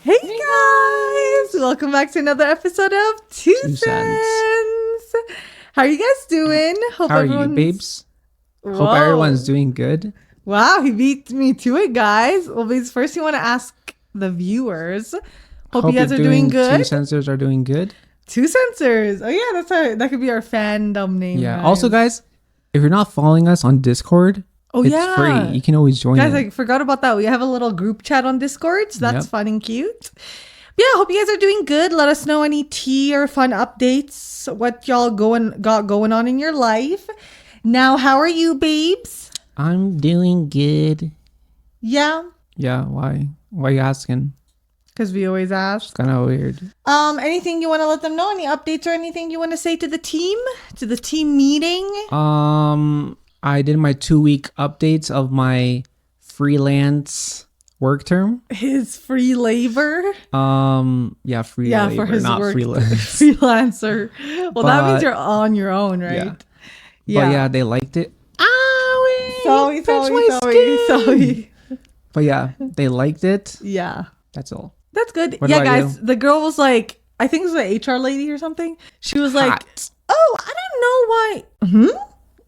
Hey guys! Welcome back to another episode of Two Cents. How are you guys doing? Hope How are you, babes? Whoa. Hope everyone's doing good. Wow, he beat me to it, guys. Well, babes, first you want to ask the viewers. Hope you guys are doing good. Two Censors are doing good. Two Censors. Oh yeah, that could be our fandom name. Yeah. Guys. Also, guys, if you're not following us on Discord, it's free. You can always join. Guys, I forgot about that. We have a little group chat on Discord, so that's fun and cute. But yeah, hope you guys are doing good. Let us know any tea or fun updates, what y'all got going on in your life. Now, how are you, babes? I'm doing good. Yeah? Yeah, why? Why are you asking? Because we always ask. It's kind of weird. Anything you want to let them know? Any updates or anything you want to say to the team? To the team meeting? I did my 2-week updates of my freelance work term. His free labor? Yeah, free labor, for his not work, freelance. Freelancer. Well, that means you're on your own, right? Yeah. But yeah, they liked it. Sorry. But yeah, they liked it. Yeah. That's all. That's good. What guys, the girl was like, I think it was an HR lady or something. She was like, oh, I don't know why.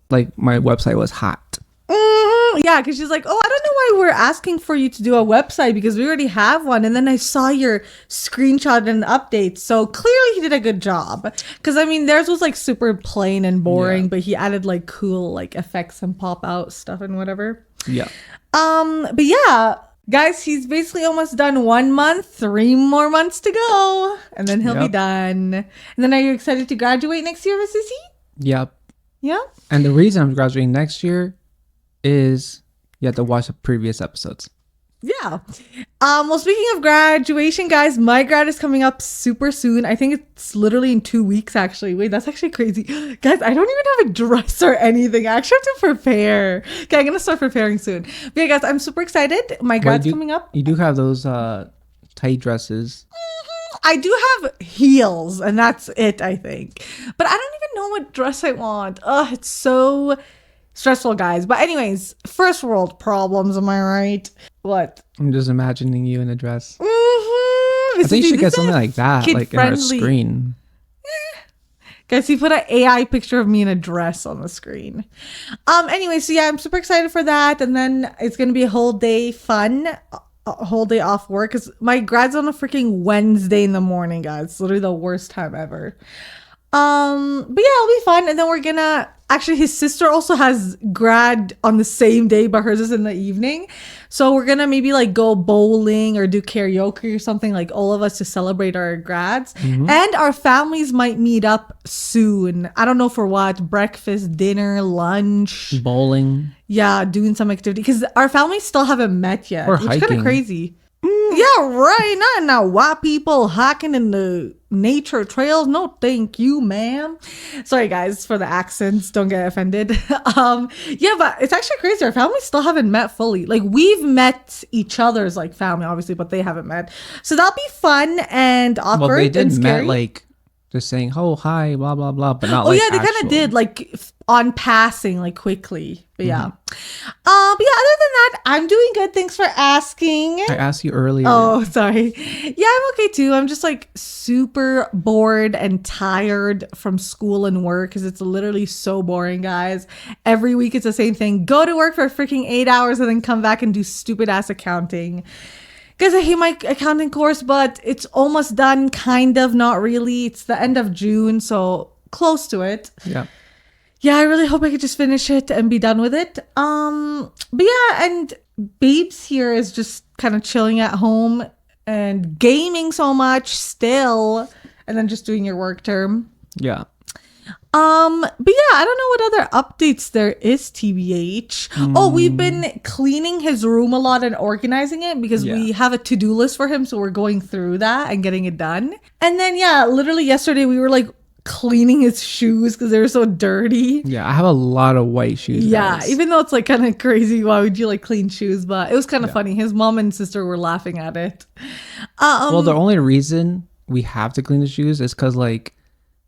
Like my website was hot. Yeah, because she's like, oh, I don't know why we're asking for you to do a website because we already have one. And then I saw your screenshot and updates. So clearly he did a good job. Because I mean, theirs was like super plain and boring, but he added like cool like effects and pop out stuff and whatever. Yeah. But yeah, guys, he's basically almost done 1 month, 3 more months to go. And then he'll be done. And then are you excited to graduate next year, Sissy? Yep. Yeah. And the reason I'm graduating next year is you have to watch the previous episodes. Yeah. Well, speaking of graduation, guys, my grad is coming up super soon. I think it's literally in 2 weeks, actually. Wait, that's actually crazy. Guys, I don't even have a dress or anything. I actually have to prepare. Okay, I'm going to start preparing soon. But yeah, guys, I'm super excited. My grad's coming up. You do have those tight dresses. I do have heels, and that's it, I think. But I don't even know what dress I want. Ugh, it's so stressful, guys. But anyways, first world problems, am I right? What? I'm just imagining you in a dress. I think you should get something like that, like in our screen. Guys, he put an AI picture of me in a dress on the screen. Anyway, so yeah, I'm super excited for that. And then it's going to be a whole day fun. A whole day off work because my grad's on a freaking Wednesday in the morning, guys. It's literally the worst time ever. But yeah, it'll be fun. And then we're gonna actually, his sister also has grad on the same day, but hers is in the evening. So we're gonna maybe like go bowling or do karaoke or something, like all of us to celebrate our grads. And our families might meet up soon. I don't know for what. Breakfast, dinner, lunch, bowling. Yeah, doing some activity because our families still haven't met yet. Or which hiking. Kind of crazy. Yeah, right. Not now. White people hiking in the nature trails. No, thank you, ma'am. Sorry, guys, for the accents. Don't get offended. Yeah, but it's actually crazy. Our families still haven't met fully. Like we've met each other's like family, obviously, but they haven't met. So that'll be fun and awkward. Well, they did and scary. met like just saying, "Oh, hi," blah blah blah, but not. Oh yeah, they kind of did like on passing, like quickly. But yeah. But yeah, other than that, I'm doing good. Thanks for asking. I asked you earlier. Oh, sorry. Yeah, I'm okay too. I'm just like super bored and tired from school and work because it's literally so boring, guys. Every week it's the same thing. Go to work for freaking 8 hours and then come back and do stupid ass accounting. Guys, I hate my accounting course, but it's almost done, kind of, not really. It's the end of June, so close to it. Yeah. Yeah, I really hope I could just finish it and be done with it. But yeah, and Babes here is just kind of chilling at home and gaming so much still, and then just doing your work term. Yeah. But yeah, I don't know what other updates there is, TBH. Oh, we've been cleaning his room a lot and organizing it because we have a to-do list for him, so we're going through that and getting it done. And then yeah, literally yesterday we were like cleaning his shoes because they were so dirty. Yeah, I have a lot of white shoes. Yeah, guys. Even though it's like kind of crazy, why would you like clean shoes? But it was kind of funny. His mom and sister were laughing at it. Well, the only reason we have to clean the shoes is because like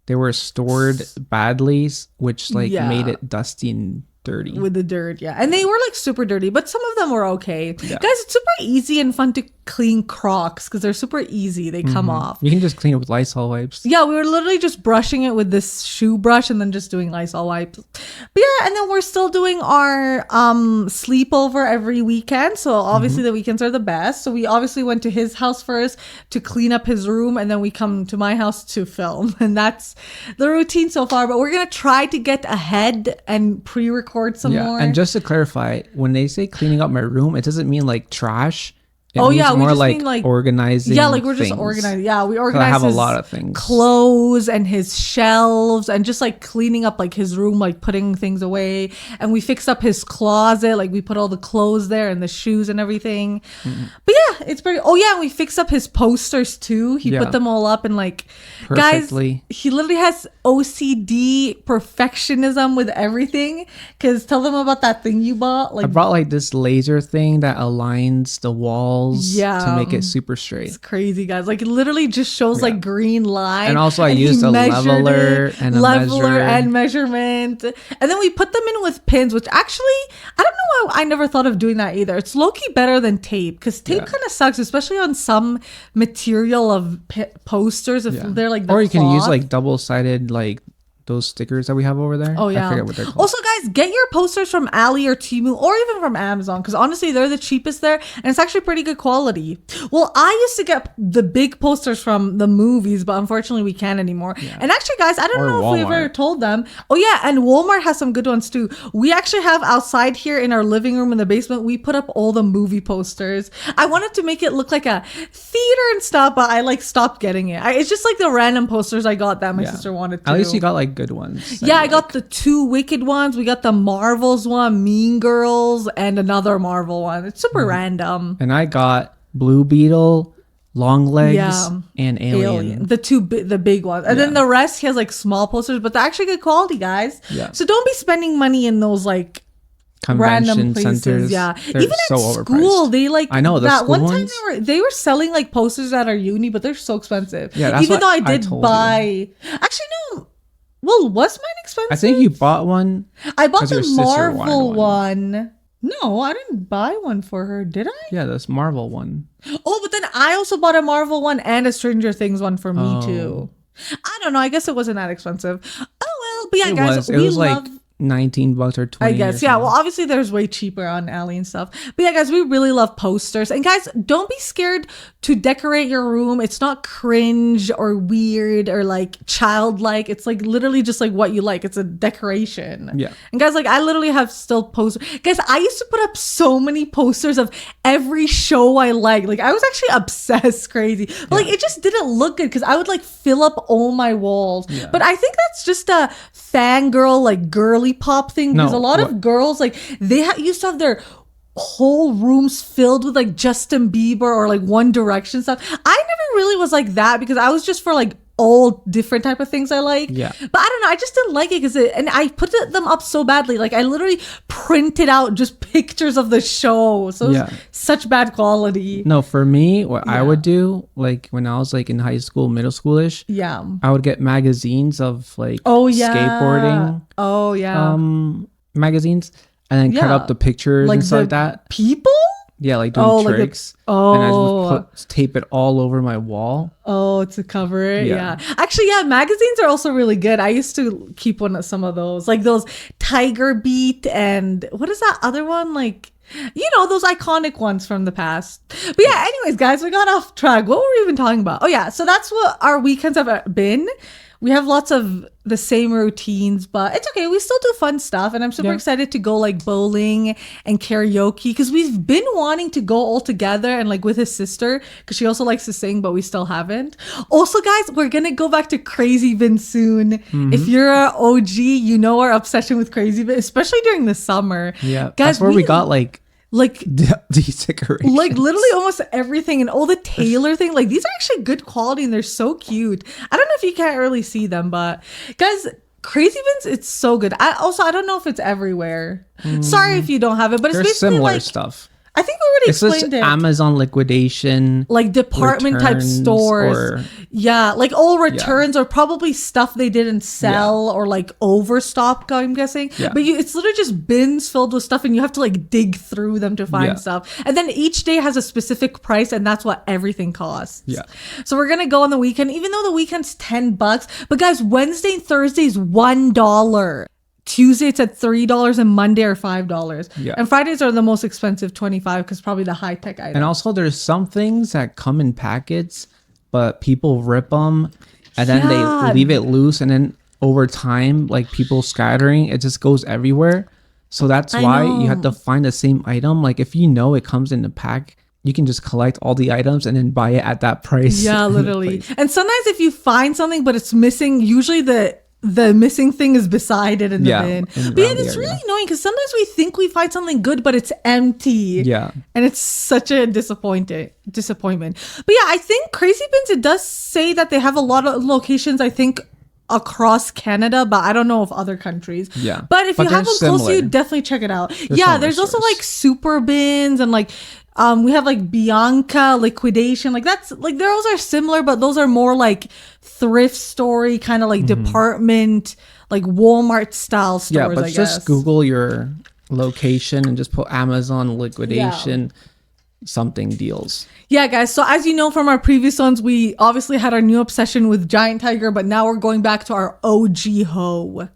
they were stored badly, which like made it dusty and dirty with the dirt. Yeah, and they were like super dirty, but some of them were okay. Guys, it's super easy and fun to clean Crocs because they're super easy. They come off. You can just clean it with Lysol wipes. Yeah, we were literally just brushing it with this shoe brush and then just doing Lysol wipes. But yeah, and then we're still doing our sleepover every weekend. So obviously the weekends are the best. So we obviously went to his house first to clean up his room, and then we come to my house to film. And that's the routine so far. But we're gonna try to get ahead and pre-record some more. And just to clarify, when they say cleaning up my room, it doesn't mean like trash. It we means more just like mean like organizing. Yeah, like we're things. just organizing. Yeah, we organize. I have his a lot of things, clothes and his shelves, and just like cleaning up like his room, like putting things away. And we fixed up his closet, like we put all the clothes there and the shoes and everything. But yeah, it's pretty. Oh yeah, we fixed up his posters too. He put them all up and like perfectly. Guys, he literally has OCD perfectionism with everything. Cause tell them about that thing you bought. Like I brought like this laser thing that aligns the walls to make it super straight. It's crazy, guys. Like it literally just shows like green line. And also I used a leveler and a measure. And measurement. And then we put them in with pins, which actually, I don't know why I never thought of doing that either. It's low-key better than tape because tape kind of sucks, especially on some material of posters if they're like the or you can use cloth. like double-sided like those stickers that we have over there. Oh yeah. I forget what they're called. Also, guys, get your posters from Ali or Temu or even from Amazon because honestly, they're the cheapest there and it's actually pretty good quality. Well, I used to get the big posters from the movies, but unfortunately, we can't anymore. Yeah. And actually, guys, I don't know if we ever told them. Oh yeah, and Walmart has some good ones too. We actually have outside here in our living room in the basement. We put up all the movie posters. I wanted to make it look like a theater and stuff, but I like stopped getting it. It's just like the random posters I got that my sister wanted to. At least you got like good ones. Yeah, I got the 2 Wicked ones. We got the Marvels one, Mean Girls, and another Marvel one. It's super random. And I got Blue Beetle, Longlegs, and Alien. The big ones. And then the rest, he has like small posters, but they're actually good quality, guys. Yeah. So don't be spending money in those like random places. Centers. Yeah. They're even so at school, overpriced. they like I know that one ones? time they were selling like posters at our uni, but they're so expensive. Yeah, that's even though I did buy you. Actually no. Well, was mine expensive? I think you bought one. I bought the Marvel one. No, I didn't buy one for her, did I? Yeah, this Marvel one. Oh, but then I also bought a Marvel one and a Stranger Things one for me too. I don't know. I guess it wasn't that expensive. Oh well, but yeah, guys, we love. Like $19 or $20. I guess, yeah. Well, obviously there's way cheaper on Ali and stuff. But yeah, guys, we really love posters. And guys, don't be scared to decorate your room. It's not cringe or weird or like childlike. It's like literally just like what you like. It's a decoration. Yeah. And guys, like I literally have still posters. Guys, I used to put up so many posters of every show I like. Like I was actually obsessed, crazy. But like it just didn't look good because I would like fill up all my walls. Yeah. But I think that's just a fangirl, like girly pop thing because a lot of girls like they used to have their whole rooms filled with like Justin Bieber or like One Direction stuff. I never really was like that because I was just for like all different type of things I like. Yeah. But I don't know. I just didn't like it and I put them up so badly. Like I literally printed out just pictures of the show. So it was such bad quality. No, for me, what I would do, like when I was like in high school, middle schoolish, I would get magazines of like skateboarding. Oh yeah. Magazines and then cut up the pictures like and stuff like that. People? Yeah, like doing tricks. And I just tape it all over my wall. Oh, to cover it. Yeah. Actually, yeah, magazines are also really good. I used to keep some of those. Like those Tiger Beat and what is that other one? Like, you know, those iconic ones from the past. But yeah, anyways, guys, we got off track. What were we even talking about? Oh yeah, so that's what our weekends have been. We have lots of the same routines, but it's okay. We still do fun stuff. And I'm super excited to go like bowling and karaoke because we've been wanting to go all together and like with his sister because she also likes to sing, but we still haven't. Also, guys, we're going to go back to Crazy Bin soon. If you're an OG, you know our obsession with Crazy Bin, especially during the summer. Yeah, guys, that's where we got like these decorations, like literally almost everything and all the Taylor thing. Like these are actually good quality and they're so cute. I don't know if you can't really see them, but guys, Crazy Bins, it's so good. I don't know if it's everywhere. Sorry if you don't have it, but it's basically similar like stuff. I think we explained it. Amazon liquidation, like department type stores. Yeah, like all returns or probably stuff they didn't sell or like overstock, I'm guessing. Yeah. But it's literally just bins filled with stuff and you have to like dig through them to find stuff. And then each day has a specific price and that's what everything costs. Yeah. So we're going to go on the weekend, even though the weekend's $10. But guys, Wednesday and Thursday is $1. Tuesday it's at $3 and Monday are $5. Yeah. And Fridays are the most expensive, $25, because probably the high tech items. And also there's some things that come in packets, but people rip them and then they leave it loose, and then over time, like people scattering, it just goes everywhere. So that's why you have to find the same item. Like if you know it comes in a pack, you can just collect all the items and then buy it at that price. Yeah, literally. And sometimes if you find something but it's missing, usually the missing thing is beside it in the bin. But yeah, it's really annoying because sometimes we think we find something good, but it's empty. Yeah. And it's such a disappointment. But yeah, I think Crazy Bins, it does say that they have a lot of locations, I think, across Canada, but I don't know of other countries. Yeah. But if you have them close to you, definitely check it out. There's also like Super Bins and like we have like Bianca liquidation. Like that's like those are similar, but those are more like thrift story kind of like department, like Walmart style stores. Yeah, but just Google your location and just put Amazon liquidation something deals. Yeah, guys. So as you know from our previous ones, we obviously had our new obsession with Giant Tiger, but now we're going back to our OG hoe.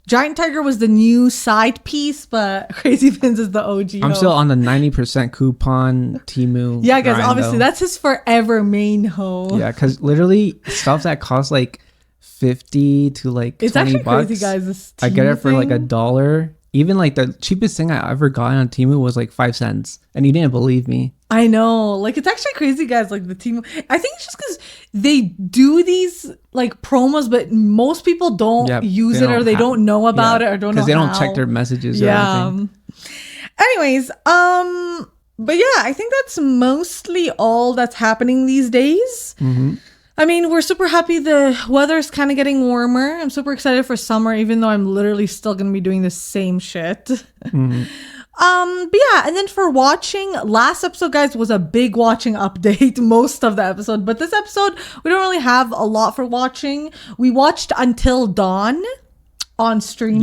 Giant Tiger was the new side piece, but Crazy Bins is the OG. I'm still on the 90% coupon Temu. Yeah, guys, obviously that's his forever main hoe. Yeah, because literally stuff that costs like 50 to like it's 20 actually bucks. Crazy, guys. This I get it for like $1. Even like the cheapest thing I ever got on Temu was like 5 cents, and you didn't believe me. I know, like it's actually crazy, guys. Like the Temu, I think it's just because they do these like promos, but most people don't use it or they don't know about it or don't know because they don't check their messages. Or anything. Anyways, but yeah, I think that's mostly all that's happening these days. I mean, we're super happy the weather's kind of getting warmer. I'm super excited for summer, even though I'm literally still going to be doing the same shit. But yeah, and then for watching, last episode, guys, was a big watching update, most of the episode. But this episode, we don't really have a lot for watching. We watched Until Dawn on stream.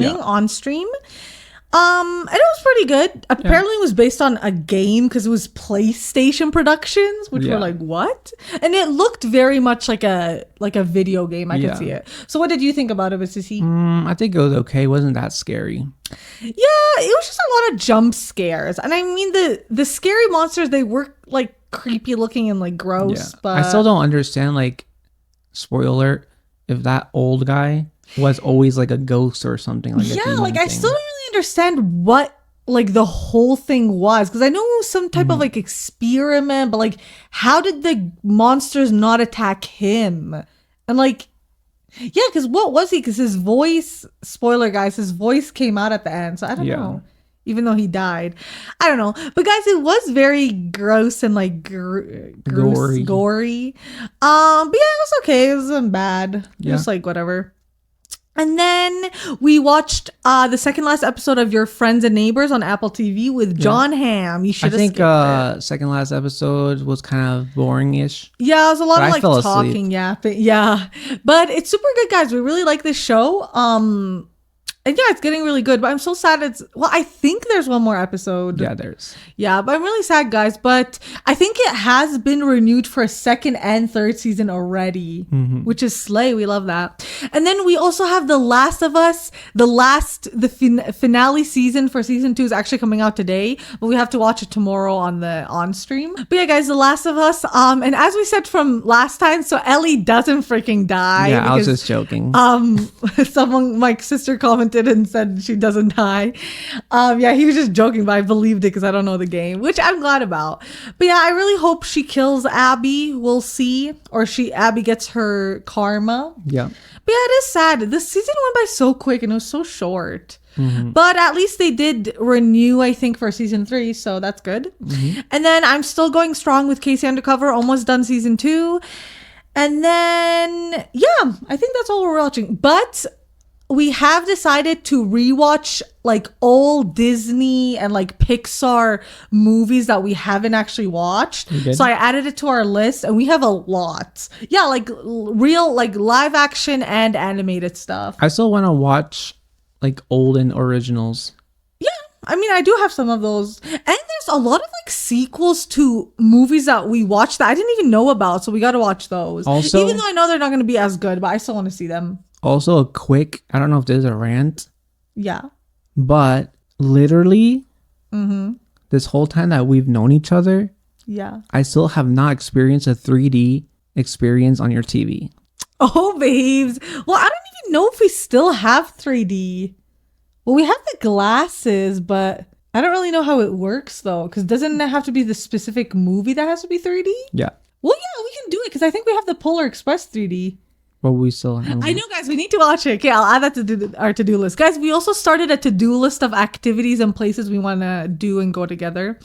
And it was pretty good. Apparently it was based on a game because it was PlayStation Productions, which were like, what? And it looked very much like a video game. I could see it. So what did you think about it, Sissy? I think it was okay. It wasn't that scary. Yeah, it was just a lot of jump scares. And I mean, the scary monsters, they were like creepy looking and like gross. But I still don't understand, like, spoiler alert, if that old guy was always like a ghost or something like that. Like I still don't really understand what like the whole thing was, because I know it was some type of like experiment, but like how did the monsters not attack him? And like because what was he? Because his voice, spoiler guys, his voice came out at the end, so I don't know. Even though he died, I don't know. But guys, it was very gross and like gory. But yeah, it was okay. It wasn't bad. Just like whatever. And then we watched the second last episode of Your Friends and Neighbors on Apple TV with John Hamm. You should. I think second last episode was kind of boring-ish. Yeah, it was a lot of like talking, but it's super good, guys. We really like this show. And yeah, it's getting really good, but I'm so sad I think there's one more episode. Yeah, there's. Yeah, but I'm really sad, guys. But I think it has been renewed for a second and third season already, which is slay. We love that. And then we also have The Last of Us. The finale season for season 2 is actually coming out today, but we have to watch it tomorrow on stream. But yeah, guys, The Last of Us. And as we said from last time, so Ellie doesn't freaking die. Yeah, I was just joking. My sister commented and said she doesn't die. He was just joking, but I believed it because I don't know the game, which I'm glad about. But yeah, I really hope she kills Abby. We'll see. Or Abby gets her karma. Yeah. But yeah, it is sad. This season went by so quick and it was so short. But at least they did renew, I think, for season 3, so that's good. And then I'm still going strong with Casey Undercover, almost done season 2. And then I think that's all we're watching. But we have decided to rewatch like old Disney and like Pixar movies that we haven't actually watched. So I added it to our list and we have a lot. Yeah, like real like live action and animated stuff. I still want to watch like old and originals. Yeah, I mean, I do have some of those. And there's a lot of like sequels to movies that we watched that I didn't even know about. So we got to watch those. Also, even though I know they're not going to be as good, but I still want to see them. Also, a quick, I don't know if this is a rant. Yeah. But literally, this whole time that we've known each other, yeah, I still have not experienced a 3D experience on your TV. Oh, babes. Well, I don't even know if we still have 3D. Well, we have the glasses, but I don't really know how it works, though. Because doesn't it have to be the specific movie that has to be 3D? Yeah. Well, yeah, we can do it. Because I think we have the Polar Express 3D. But we still have. I know, guys, we need to watch it. Okay, I'll add that to our to-do list. Guys, we also started a to-do list of activities and places we want to do and go together.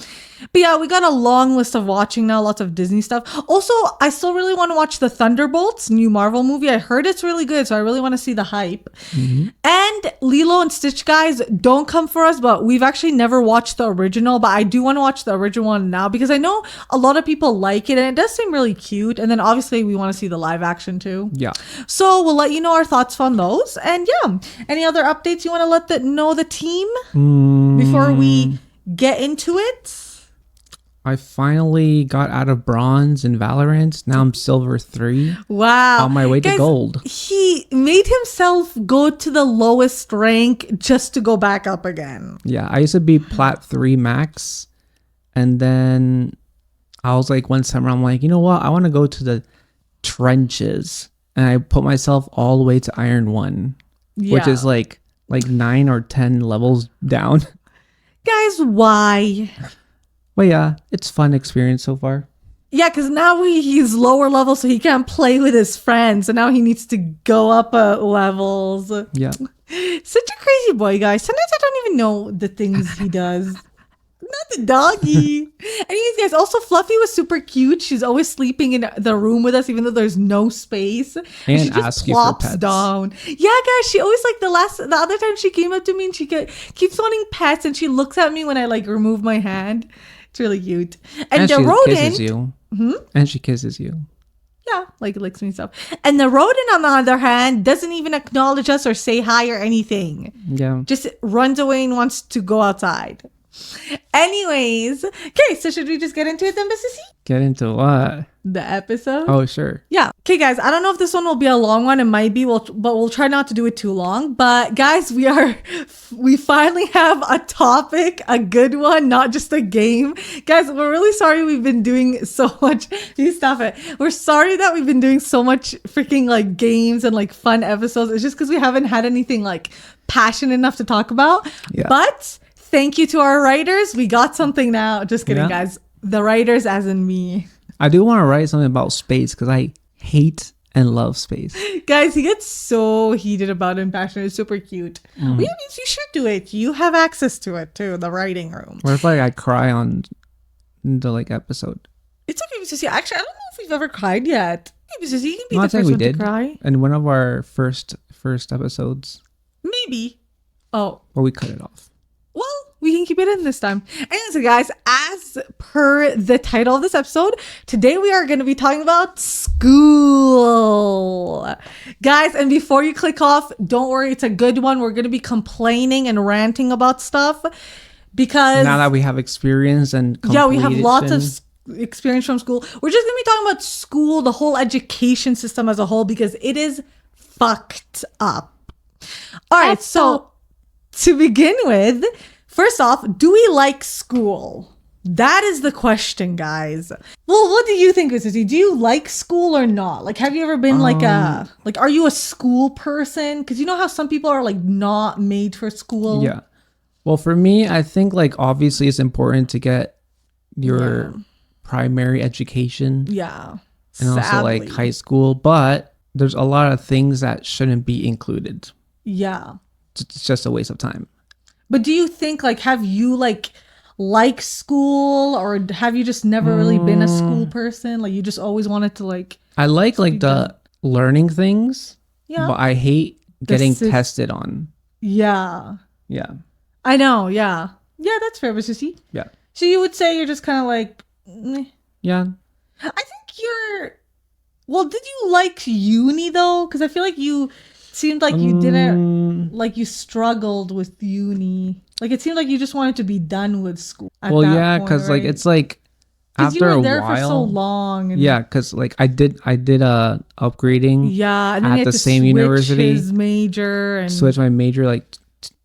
But yeah, we got a long list of watching now, lots of Disney stuff. Also, I still really want to watch the Thunderbolts new Marvel movie. I heard it's really good, so I really want to see the hype. And Lilo and Stitch, guys, don't come for us, but we've actually never watched the original, but I do want to watch the original one now because I know a lot of people like it and it does seem really cute. And then obviously we want to see the live action too. Yeah. So we'll let you know our thoughts on those. And yeah, any other updates you want to let the team before we get into it? I finally got out of bronze in Valorant. Now I'm silver 3. Wow. On my way to Guys, gold. He made himself go to the lowest rank just to go back up again. Yeah, I used to be plat 3 max. And then I was like, one summer, I'm like, you know what? I want to go to the trenches. And I put myself all the way to iron 1, which is like 9 or 10 levels down. Guys, why? But yeah, it's fun experience so far. Yeah, because now he's lower level, so he can't play with his friends. So now he needs to go up levels. Yeah. Such a crazy boy, guys. Sometimes I don't even know the things he does. Not the doggy. Anyways, guys, also Fluffy was super cute. She's always sleeping in the room with us, even though there's no space. And she just ask you for pets. down. Yeah, guys, she always like the other time she came up to me and she keeps wanting pets, and she looks at me when I like remove my hand. It's really cute. And the rodent kisses you. And she kisses you. Yeah, like licks me stuff. And the rodent, on the other hand, doesn't even acknowledge us or say hi or anything. Yeah. Just runs away and wants to go outside. Anyways, okay, so should we just get into it then, Mrs. Get into what? The episode? Oh, sure. Yeah. Okay, guys, I don't know if this one will be a long one. It might be, but we'll try not to do it too long. But guys, we finally have a topic, a good one, not just a game. Guys, we're really sorry we've been doing so much. You stop it. We're sorry that we've been doing so much freaking like games and like fun episodes. It's just because we haven't had anything like passionate enough to talk about. Yeah. But thank you to our writers. We got something now. Just kidding, Yeah. guys. The writers as in me. I do want to write something about space because I hate and love space. Guys, he gets so heated about it and passionate. It's super cute. Well, yeah, means you should do it. You have access to it too, the writing room. Or if like I cry on the like episode. It's okay, Mrs. Actually, I don't know if we've ever cried yet. Maybe Mrs. You can be No, I the think first we one did to cry. in one of our first episodes. Maybe. Oh, Or we cut it off. well, we can keep it in this time. And so, guys, as per the title of this episode, today we are going to be talking about school. Guys, and before you click off, don't worry, it's a good one. We're going to be complaining and ranting about stuff because Now that we have experience and we have lots of completion. experience from school. We're just going to be talking about school, the whole education system as a whole, because it is fucked up. All right, so to begin with, first off, do we like school? That is the question, guys. Well, what do you think, Missy? Do you like school or not? Like, have you ever been are you a school person? Because you know how some people are like not made for school? Yeah. Well, for me, I think like obviously it's important to get your primary education. Yeah. And also like high school, but there's a lot of things that shouldn't be included. Yeah. It's just a waste of time. But do you think have you like school, or have you just never really been a school person? Like you just always wanted to like. I like the learning things. Yeah. But I hate getting tested on. Yeah. Yeah. I know. Yeah. Yeah, that's fair, Mr. C. Yeah. So you would say you're just kind of like, meh. Yeah. I think you're. Well, did you like uni though? Because I feel like you seemed like you didn't, like you struggled with uni. Like it seemed like you just wanted to be done with school. Well, yeah, because like it's like after you were a there while, for so long. And yeah, because like I did upgrading. Yeah, and then you at had the to same switch university. his major and Switch my major like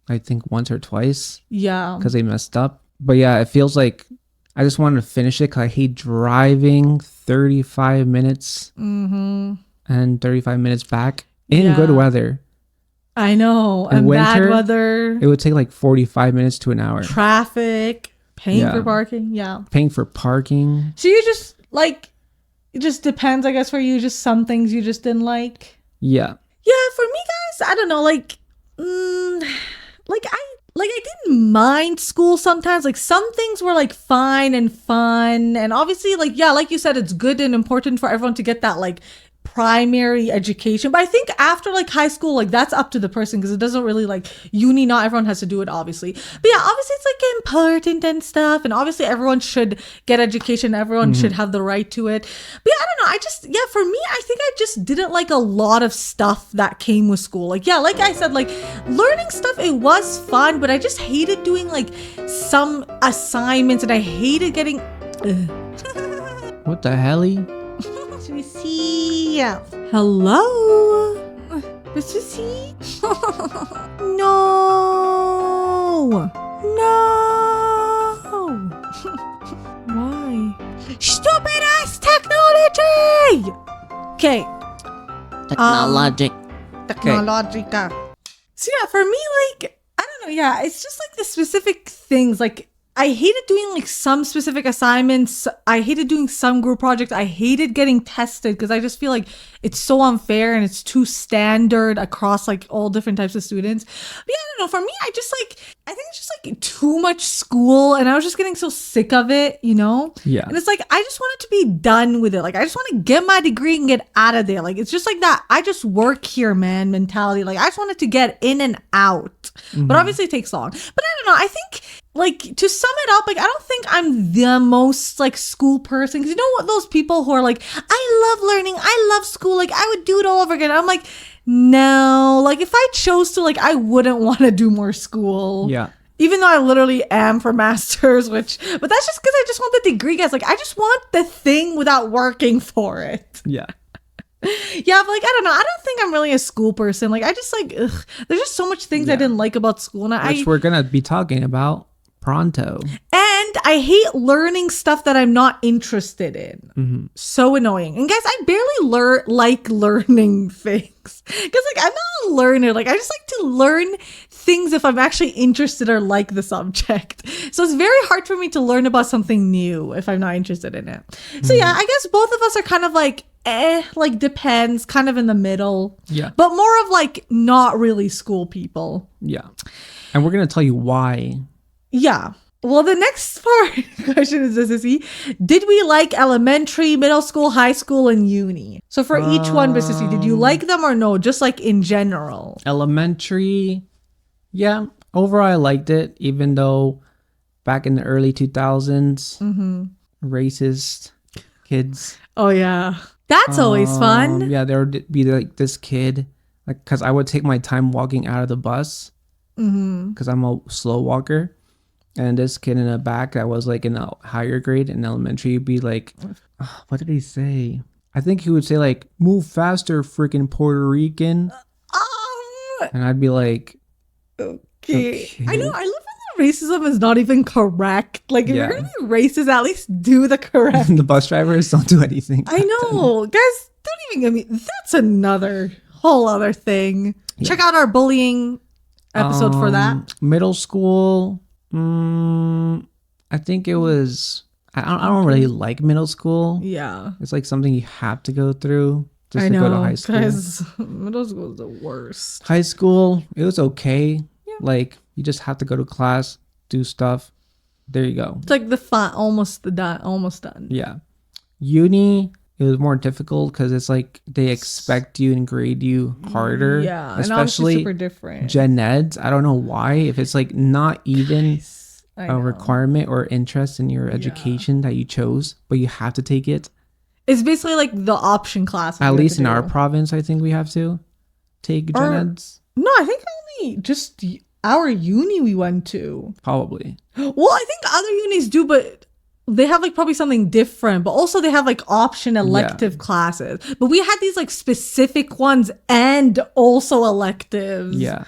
I think once or twice. Yeah, because they messed up. But yeah, it feels like I just wanted to finish it because I hate driving 35 minutes and 35 minutes back in good weather. I know. In and winter, bad weather. It would take like 45 minutes to an hour. Traffic, paying for parking. Yeah. Paying for parking. So you just like, it just depends, I guess, for you. Just some things you just didn't like. Yeah. Yeah, for me, guys, I don't know. I didn't mind school sometimes. Like some things were like fine and fun. And obviously, like, yeah, like you said, it's good and important for everyone to get that like primary education. But I think after like high school, like that's up to the person because it doesn't really like uni, not everyone has to do it, obviously. But yeah, obviously it's like important and stuff. And obviously everyone should get education. Everyone should have the right to it. But yeah, I don't know. For me, I think I just didn't like a lot of stuff that came with school. Like, yeah, like I said, like learning stuff, it was fun, but I just hated doing like some assignments and I hated getting... What the hell? Should we see? Hello? Mr. C? No! Why? Stupid ass technology! Okay. Technologica. So yeah, for me, like, I don't know, yeah, it's just like the specific things, like, I hated doing like some specific assignments. I hated doing some group projects. I hated getting tested because I just feel like it's so unfair and it's too standard across like all different types of students. But yeah, I don't know. For me, I think it's just like too much school and I was just getting so sick of it, you know? Yeah. And it's like, I just wanted to be done with it. Like, I just want to get my degree and get out of there. Like, it's just like that. I just work here, man, mentality. Like, I just wanted to get in and out. But obviously it takes long. But I don't know. I think... like to sum it up, like I don't think I'm the most like school person because you know what, those people who are like, I love learning, I love school, like I would do it all over again. I'm like, no, like if I chose to, like I wouldn't want to do more school. Yeah. Even though I literally am for masters, but that's just because I just want the degree, guys. Like I just want the thing without working for it. Yeah. Yeah, but like I don't know. I don't think I'm really a school person. Like I just like, there's just so much things I didn't like about school, and which we're gonna be talking about pronto. And I hate learning stuff that I'm not interested in. So annoying. And guys, I barely like learning things because like I'm not a learner. Like I just like to learn things if I'm actually interested or like the subject. So it's very hard for me to learn about something new if I'm not interested in it. So yeah, I guess both of us are kind of like like depends, kind of in the middle. Yeah. But more of like not really school people. Yeah. And we're gonna tell you why. Yeah. Well, the next question is this, did we like elementary, middle school, high school, and uni? So for each one, Mr. C, did you like them or no? Just like in general. Elementary, yeah. Overall, I liked it, even though back in the early 2000s, racist kids. Oh, yeah. That's always fun. Yeah, there would be like this kid, like, because I would take my time walking out of the bus because I'm a slow walker. And this kid in the back that was like in a higher grade in elementary would be like, what did he say? I think he would say like, move faster, freaking Puerto Rican. And I'd be like, okay. I know. I love when the racism is not even correct. Like if you're going to be racist, at least do the correct. The bus drivers don't do anything. I know. Guys, don't even get me. That's another whole other thing. Yeah. Check out our bullying episode for that. Middle school. I think it was. I don't really like middle school. Yeah, it's like something you have to go through just to go to high school. Guys, middle school is the worst. High school, it was okay. Yeah. Like you just have to go to class, do stuff. There you go. It's like the fun, almost done. Yeah. Uni, it was more difficult because it's like they expect you and grade you harder. Yeah, and especially obviously super different. gen eds. I don't know why, if it's like not even I a know. requirement or interest in your education that you chose, but you have to take it. It's basically like the option class. At least in our province, I think we have to take gen eds. No, I think only just our uni we went to. Probably. Well, I think other unis do, but they have like probably something different. But also they have like option elective classes. But we had these like specific ones and also electives. Yeah.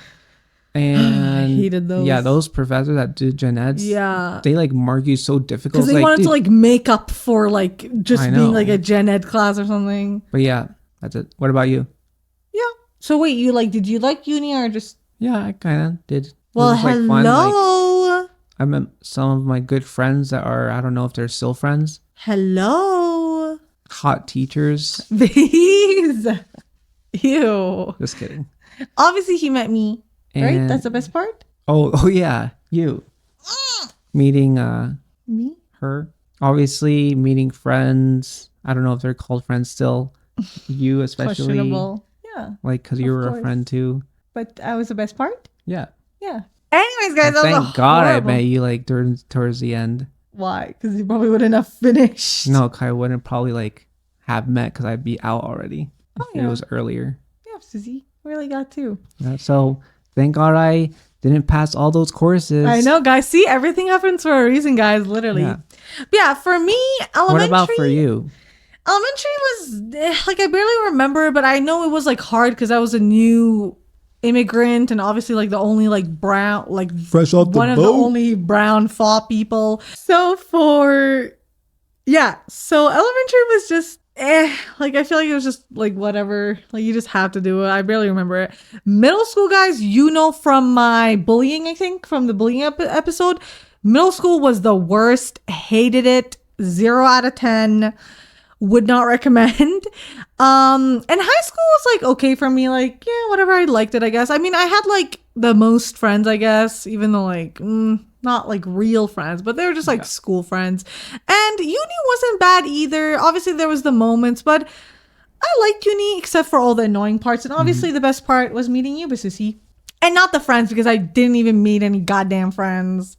And I hated those. Yeah, those professors that did gen eds, yeah, they like mark you so difficult because they wanted to like make up for like just being like a gen ed class or something. But yeah, that's it. What about you? Yeah. So wait, did you like uni or just? Yeah, I kind of did. Well, it was, like, hello. Fun. I met some of my good friends that are, I don't know if they're still friends. Hello. Hot teachers. Please. Ew. Just kidding. Obviously, he met me. Right? That's the best part? Oh yeah. You. Meeting me? Her. Obviously, meeting friends. I don't know if they're called friends still. You especially. Questionable. Yeah. Like, because you were a friend too. But I was the best part? Yeah. Yeah. Anyways, guys, thank God I met you like towards the end. Why? Because you probably wouldn't have finished. No, I wouldn't probably like have met because I'd be out already. It was earlier. Yeah, Susie. Really got to. Yeah, so thank God I didn't pass all those courses. I know, guys. See, everything happens for a reason, guys. Literally. Yeah. But yeah, for me, elementary. What about for you? Elementary was like I barely remember, but I know it was like hard because I was a new immigrant and obviously like the only like brown, like fresh off the one boat. Of the only brown FA people. So elementary was just like I feel like it was just like whatever, like you just have to do it. I barely remember it. Middle school, guys, from my bullying, I think from the bullying episode, middle school was the worst. Hated it. 0 out of 10. Would not recommend. And high school was like okay for me, like yeah, whatever. I liked it, I guess. I mean, I had like the most friends, I guess, even though like not like real friends, but they were just like school friends. And uni wasn't bad either. Obviously there was the moments, but I liked uni except for all the annoying parts. And obviously the best part was meeting you, Sissy. And not the friends, because I didn't even meet any goddamn friends.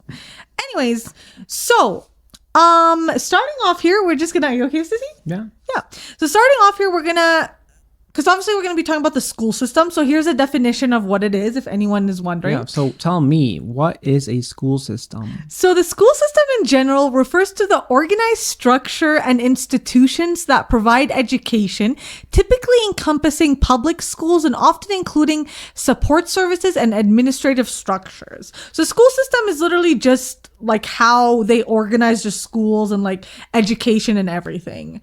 Anyways, so starting off here, we're just gonna, are you okay, Sissy? Yeah. Yeah. So starting off here, because obviously we're going to be talking about the school system. So here's a definition of what it is, if anyone is wondering. Yeah, so tell me, what is a school system? So the school system in general refers to the organized structure and institutions that provide education, typically encompassing public schools and often including support services and administrative structures. So school system is literally just like how they organize the schools and like education and everything.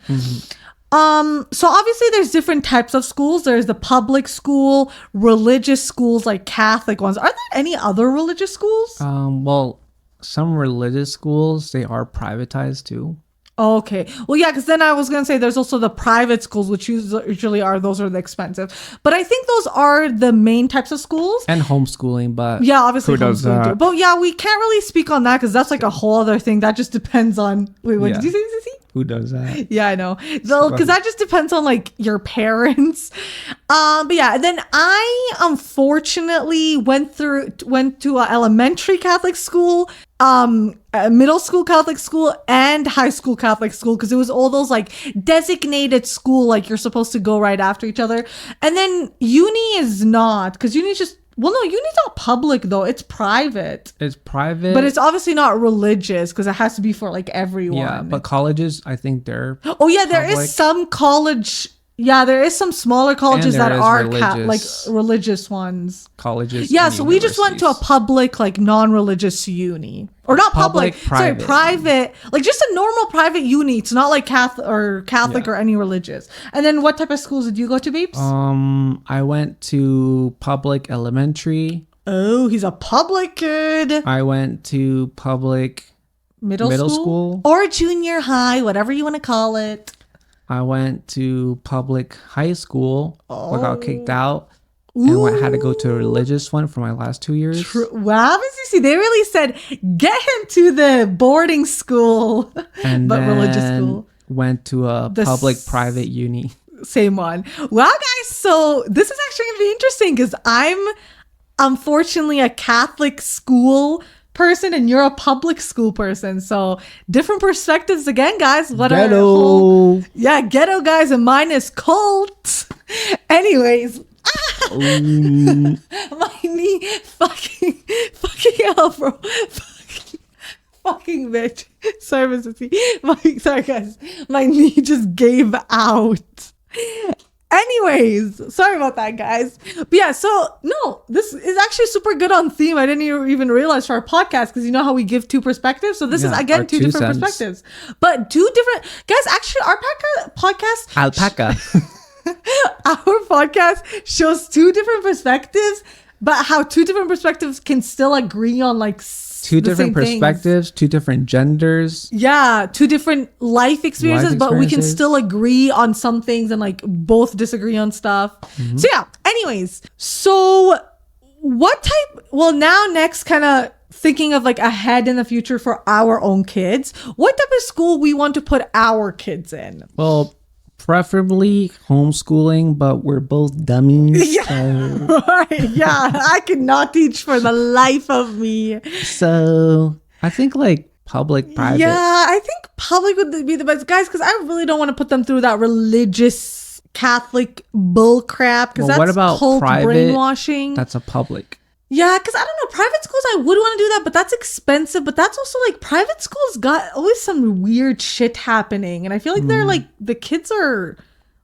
So obviously there's different types of schools. There's the public school, religious schools, like Catholic ones. Are there any other religious schools? Well, some religious schools, they are privatized too. Okay. Well, yeah, because then I was going to say there's also the private schools, which usually those are the expensive. But I think those are the main types of schools. And homeschooling, but yeah, obviously who does homeschooling that? too. But yeah, we can't really speak on that because that's like a whole other thing. That just depends on, wait, what did you say, Sissy? Who does that? Yeah, I know. So, because that just depends on like your parents. But yeah, then I unfortunately went to a elementary Catholic school, a middle school Catholic school, and high school Catholic school, because it was all those like designated school, like you're supposed to go right after each other. And then uni is not, because uni is just, well, no, uni's not public though. It's private. It's private. But it's obviously not religious because it has to be for like everyone. Yeah, but colleges, I think they're Oh yeah, there is some college. Yeah, there is some smaller colleges that are like religious ones. Colleges. Yeah, so we just went to a public, like non-religious uni. Or not public, sorry, private. Like just a normal private uni. It's not like Catholic or any religious. And then what type of schools did you go to, babes? I went to public elementary. Oh, he's a public kid. I went to public middle school. Or junior high, whatever you want to call it. I went to public high school. I got kicked out. Ooh. And I had to go to a religious one for my last 2 years. Wow, you see, they really said, get him to the boarding school, and but religious school. went to a The public-private uni. Same one. Wow, guys. So this is actually going to be interesting because I'm unfortunately a Catholic school person and you're a public school person. So different perspectives again, guys. Ghetto. Ghetto guys, and mine is cult. Anyways. My knee fucking hell, bro. Fucking bitch. Sorry, Mr. T. Sorry, guys. My knee just gave out. Anyways, sorry about that, guys. But yeah, so no, this is actually super good on theme. I didn't even realize for our podcast because you know how we give two perspectives. So this is again two different perspectives, but two different guys. Actually, our podcast Alpaca. our podcast shows two different perspectives, but how two different perspectives can still agree on like two different perspectives, two different genders. Yeah, two different life experiences, but we can still agree on some things and like both disagree on stuff. Mm-hmm. So yeah, anyways, so what type, well now next kind of thinking of like ahead in the future for our own kids, what type of school we want to put our kids in? Well, preferably homeschooling, but we're both dummies. Yeah, so. Right. Yeah, I could not teach for the life of me. So I think like public, private. Yeah, I think public would be the best, guys, because I really don't want to put them through that religious Catholic bull crap. Because what about cult private brainwashing. That's a public. Yeah, because I don't know, private schools, I would want to do that, but that's expensive. But that's also like private schools got always some weird shit happening. And I feel like they're like, the kids are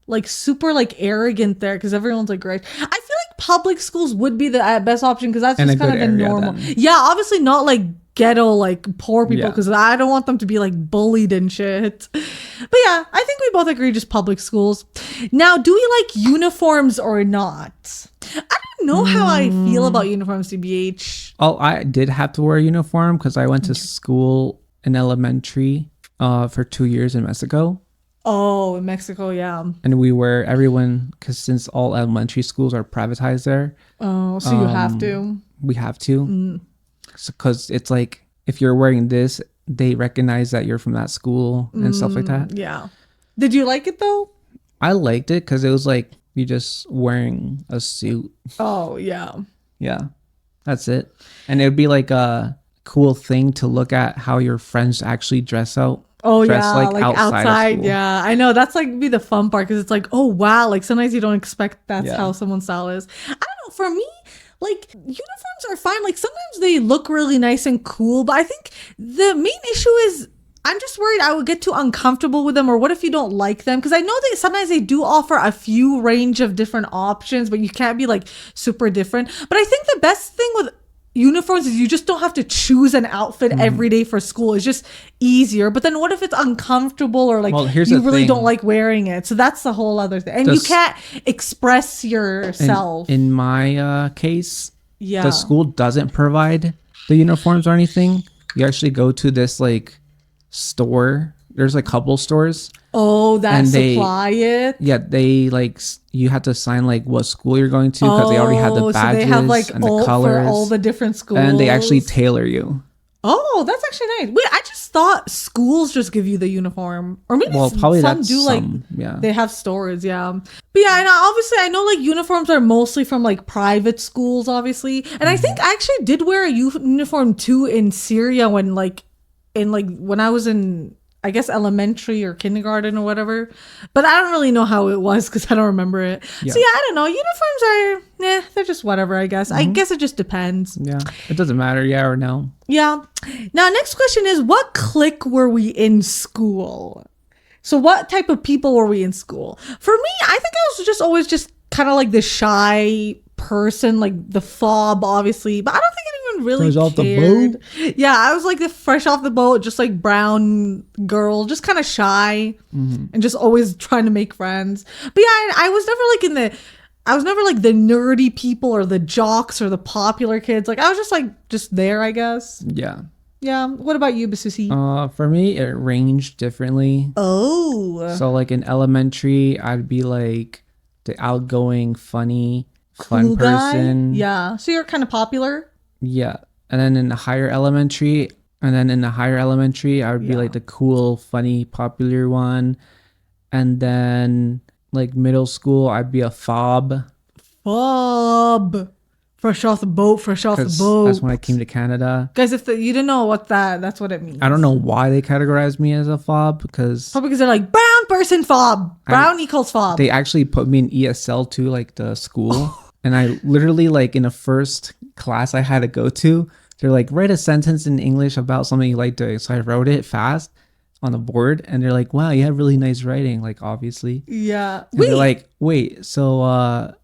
like super like arrogant there because everyone's like, right. I feel like public schools would be the best option because that's just kind of the normal. Then. Yeah, obviously not like ghetto, like poor people because I don't want them to be like bullied and shit. But yeah, I think we both agree just public schools. Now, do we like uniforms or not? I don't know how I feel about uniforms, TBH. Oh, I did have to wear a uniform because I went to school in elementary for 2 years in Mexico. Oh, in Mexico, yeah. And we were everyone, because since all elementary schools are privatized there. Oh, so you have to. We have to. Because it's like, if you're wearing this, they recognize that you're from that school and stuff like that. Yeah. Did you like it though? I liked it because it was like you just wearing a suit. Oh, yeah. Yeah. That's it. And it would be like a cool thing to look at how your friends actually dress out. Oh, yeah. Like outside. Yeah. I know. That's like be the fun part because it's like, oh, wow. Like sometimes you don't expect that's how someone's style is. I don't know. For me, like uniforms are fine. Like sometimes they look really nice and cool, but I think the main issue is I'm just worried I would get too uncomfortable with them, or what if you don't like them? Because I know that sometimes they do offer a few range of different options, but you can't be like super different. But I think the best thing with uniforms is you just don't have to choose an outfit every day for school. It's just easier. But then what if it's uncomfortable or like you really don't like wearing it? So that's the whole other thing. And you can't express yourself. In my case, the school doesn't provide the uniforms or anything. You actually go to this like store. There's like a couple stores. Oh, that supply it? Yeah, they like you have to sign like what school you're going to because they already have the badges, so they have like and the colors for all the different schools. And they actually tailor you. Oh, that's actually nice. Wait, I just thought schools just give you the uniform, or maybe probably some do. Like, they have stores, But yeah, and obviously I know like uniforms are mostly from like private schools, obviously. And I think I actually did wear a uniform too in Syria when when I was in, I guess, elementary or kindergarten or whatever. But I don't really know how it was because I don't remember it. Yeah. So yeah, I don't know. Uniforms are, they're just whatever, I guess. I guess it just depends. Yeah, it doesn't matter, yeah or no. Yeah. Now, next question is, what clique were we in school? So what type of people were we in school? For me, I think I was just always just kind of like the shy person, like the fob, obviously. But I don't think anyone really cared. Off the boat? Yeah, I was like the fresh off the boat, just like brown girl, just kind of shy and just always trying to make friends. But yeah, I was never like the nerdy people or the jocks or the popular kids. Like I was just there, I guess. Yeah. Yeah. What about you, Basusi? For me, it ranged differently. Oh. So like in elementary, I'd be like the outgoing, funny, fun person. Yeah. So you're kind of popular? Yeah. And then in the higher elementary, And then in the higher elementary, I would be like the cool, funny, popular one. And then like middle school, I'd be a fob. Fob. Fresh off the boat, fresh off the boat. That's when I came to Canada. Guys, if you didn't know what that's what it means. I don't know why they categorized me as a fob because... Probably because they're like, brown person fob. Brown equals fob. They actually put me in ESL too, like the school. And I literally, like in the first class I had to go to, they're like, write a sentence in English about something you like doing. So I wrote it fast on the board. And they're like, wow, you have really nice writing, like obviously. Yeah. And they're like, wait, so...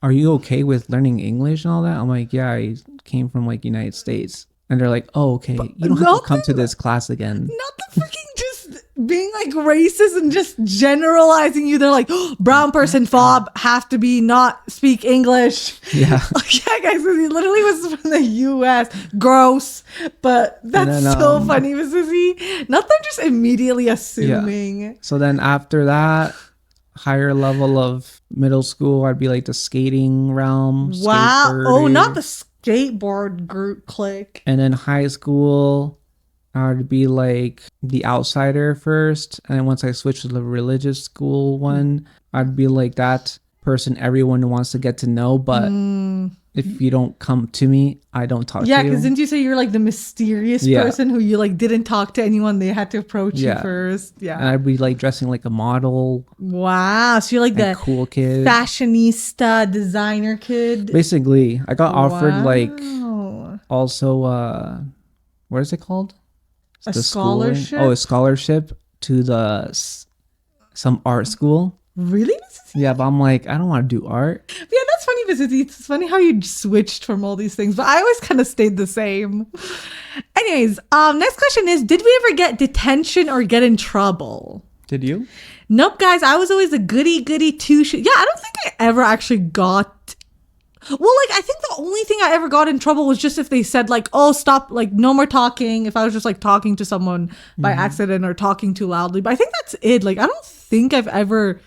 are you okay with learning English and all that? I'm like, yeah, I came from like United States. And they're like, oh, okay. You don't have to come to this class again. Not the freaking just being like racist and just generalizing you. They're like, oh, brown person fob have to be not speak English. Yeah. Yeah, guys, he literally was from the US. Gross. But that's so funny, Mrs. E. Not them just immediately assuming. Yeah. So then after that, higher level of middle school, I'd be like the skating realm. Wow. Oh, not the skateboard group clique. And then high school, I'd be like the outsider first. And then once I switched to the religious school one, I'd be like that person everyone wants to get to know. But if you don't come to me, I don't talk to you. Yeah, because didn't you say you're like the mysterious person who you like didn't talk to anyone? They had to approach you first. Yeah. And I'd be like dressing like a model. Wow. So you're like the cool kid. Fashionista designer kid. Basically, I got offered like also, what is it called? A scholarship? A scholarship to some art school. Really? Yeah, but I'm like, I don't want to do art. Yeah, that's funny because it's funny how you switched from all these things, but I always kind of stayed the same. Anyways, next question is, did we ever get detention or get in trouble? Did you? Nope, guys. I was always a goody two-shoes. Yeah, I don't think I ever actually got... Well, like, I think the only thing I ever got in trouble was just if they said, like, oh, stop, like, no more talking. If I was just, like, talking to someone by accident or talking too loudly. But I think that's it. Like, I don't think I've ever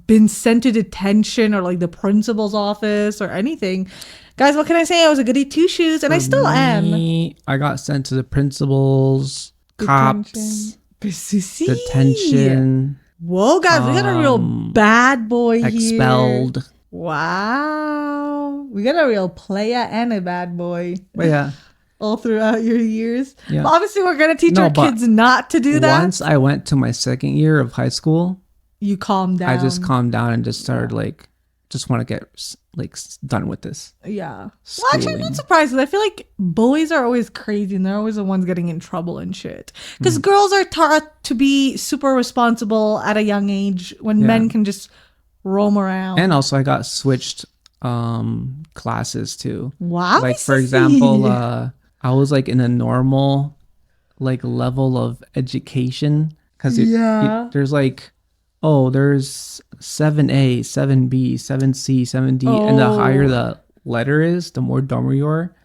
been sent to detention or, like, the principal's office or anything. Guys, what can I say? I was a goody two-shoes, and I still am. I got sent to the principal's, cops, detention. Whoa, guys, we got a real bad boy expelled. Here. Wow. We got a real player and a bad boy. But yeah. All throughout your years. Yeah. But obviously, we're going to teach our kids not to do that. Once I went to my second year of high school. You calmed down. I just calmed down and just started like, just want to get like done with this. Yeah. Schooling. Well, actually, I'm not surprised because I feel like boys are always crazy and they're always the ones getting in trouble and shit. Because girls are taught to be super responsible at a young age when men can just roam around. And also I got switched classes too. Wow. Like for example, I was like in a normal like level of education because there's like, oh, there's 7A, 7B, 7C, 7D. And the higher the letter is, the more dumber you are.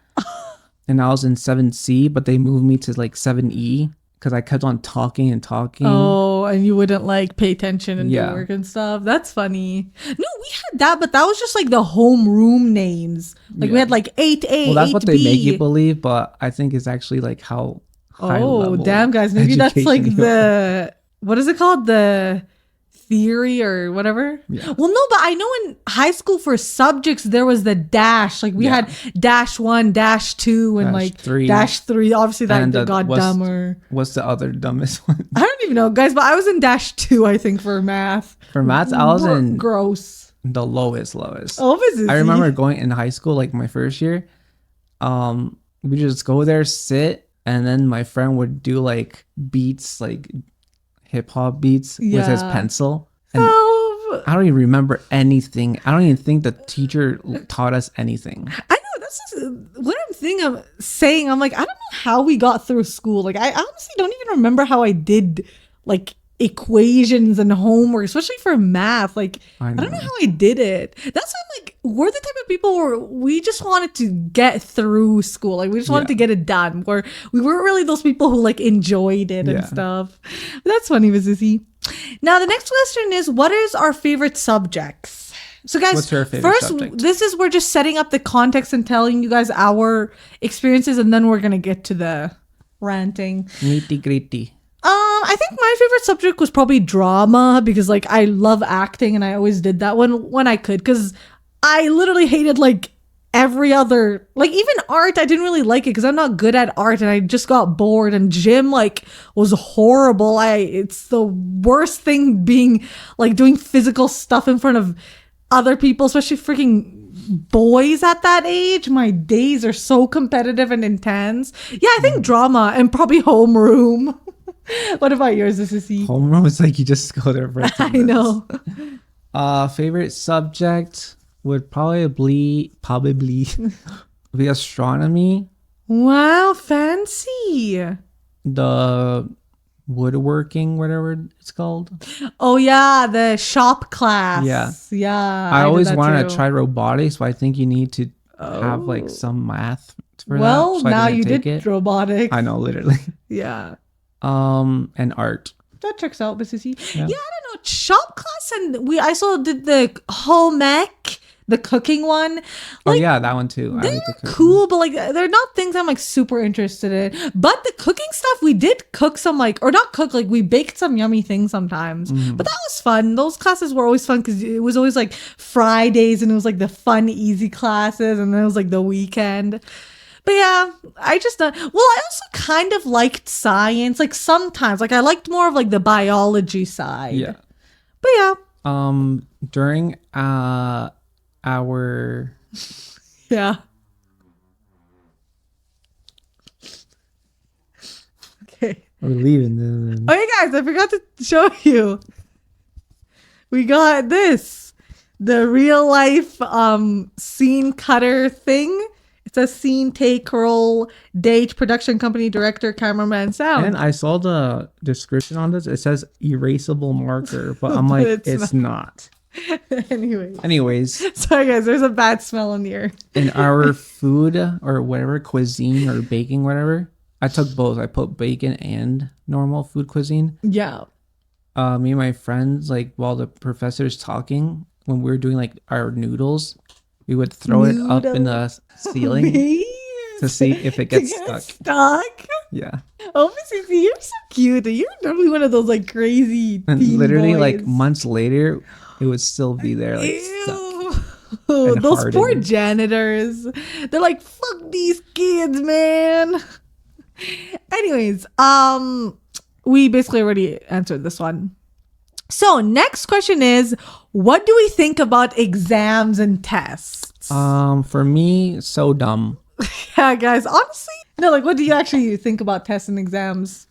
And I was in 7C, but they moved me to like 7E because I kept on talking and talking. Oh, and you wouldn't like pay attention and do work and stuff. That's funny. No, we had that, but that was just like the homeroom names. Like we had like 8A, well, that's 8B. What they make you believe, but I think it's actually like how high level damn, guys. Maybe that's like the, what is it called? The theory or whatever. Well, no, but I know in high school for subjects there was the dash. Like we had -1, -2, and like -3. Obviously that got dumber. What's the other dumbest one? I don't even know, guys. But I was in -2, I think, for math. For math, I was in gross. The lowest. I remember going in high school, like my first year. We just go there, sit, and then my friend would do like beats, like hip hop beats with his pencil. And I don't even remember anything. I don't even think the teacher taught us anything. I know, that's just what I'm saying. I'm like, I don't know how we got through school. Like, I honestly don't even remember how I did like equations and homework, especially for math. Like, I don't know how I did it. That's why I'm like, we're the type of people where we just wanted to get through school. Like, we just wanted to get it done. Where we weren't really those people who like enjoyed it and stuff. But that's funny, Mississy. Now, the next question is, what is our favorite subjects? So, guys, what's your favorite subject? We're just setting up the context and telling you guys our experiences, and then we're gonna get to the ranting. Nitty gritty. I think my favorite subject was probably drama because like I love acting and I always did that when I could, because I literally hated like every other, like even art I didn't really like it because I'm not good at art and I just got bored, and gym like was horrible. It's the worst thing being like doing physical stuff in front of other people, especially freaking boys at that age. My days are so competitive and intense. Yeah, I think drama and probably homeroom. What about yours, Sissy? Homeroom is like you just go there for 10 I know. Favorite subject would probably be astronomy. Wow, fancy. The woodworking, whatever it's called. Oh yeah, the shop class. Yeah. Yeah. I did always that wanted too. to try robotics, but I think you need to have like some math for Well, that. So I now didn't you take did it. robotics. I know, literally. Yeah. And art. That checks out, Miss Sissy. Yeah. Yeah, I don't know. Shop class, and I also did the home ec, the cooking one. Oh Like, yeah, that one too. I they're like the cooking. cool, but like they're not things I'm like super interested in. But the cooking stuff, we did cook some like, or not cook, like we baked some yummy things sometimes. But that was fun. Those classes were always fun because it was always like Fridays and it was like the fun, easy classes, and then it was like the weekend. But yeah, I just well, I also kind of liked science. Like sometimes, like I liked more of like the biology side. Yeah. But yeah, During our yeah. Okay. we're leaving then. Oh, hey guys, I forgot to show you. We got this, the real life scene cutter thing. It says scene, take, roll, date, production company, director, cameraman, sound. And I saw the description on this. It says erasable marker, but I'm like, it's not. Anyways, Sorry guys, there's a bad smell in the air. in our food or whatever, cuisine or baking, whatever, I took both. I put bacon and normal food cuisine. Yeah. Me and my friends, like while the professor's talking, when we were doing like our noodles, we would throw it up in the ceiling to see if it gets stuck. Yeah. Oh, Missy, you're so cute. You're definitely one of those like crazy And teen literally boys. like months later, it would still be there, like stuck. And Those poor hardened. janitors. They're like, fuck these kids, man. Anyways, we basically already answered this one. So next question is, what do we think about exams and tests? For me, so dumb. Yeah, guys, honestly, no, like, what do you actually think about tests and exams?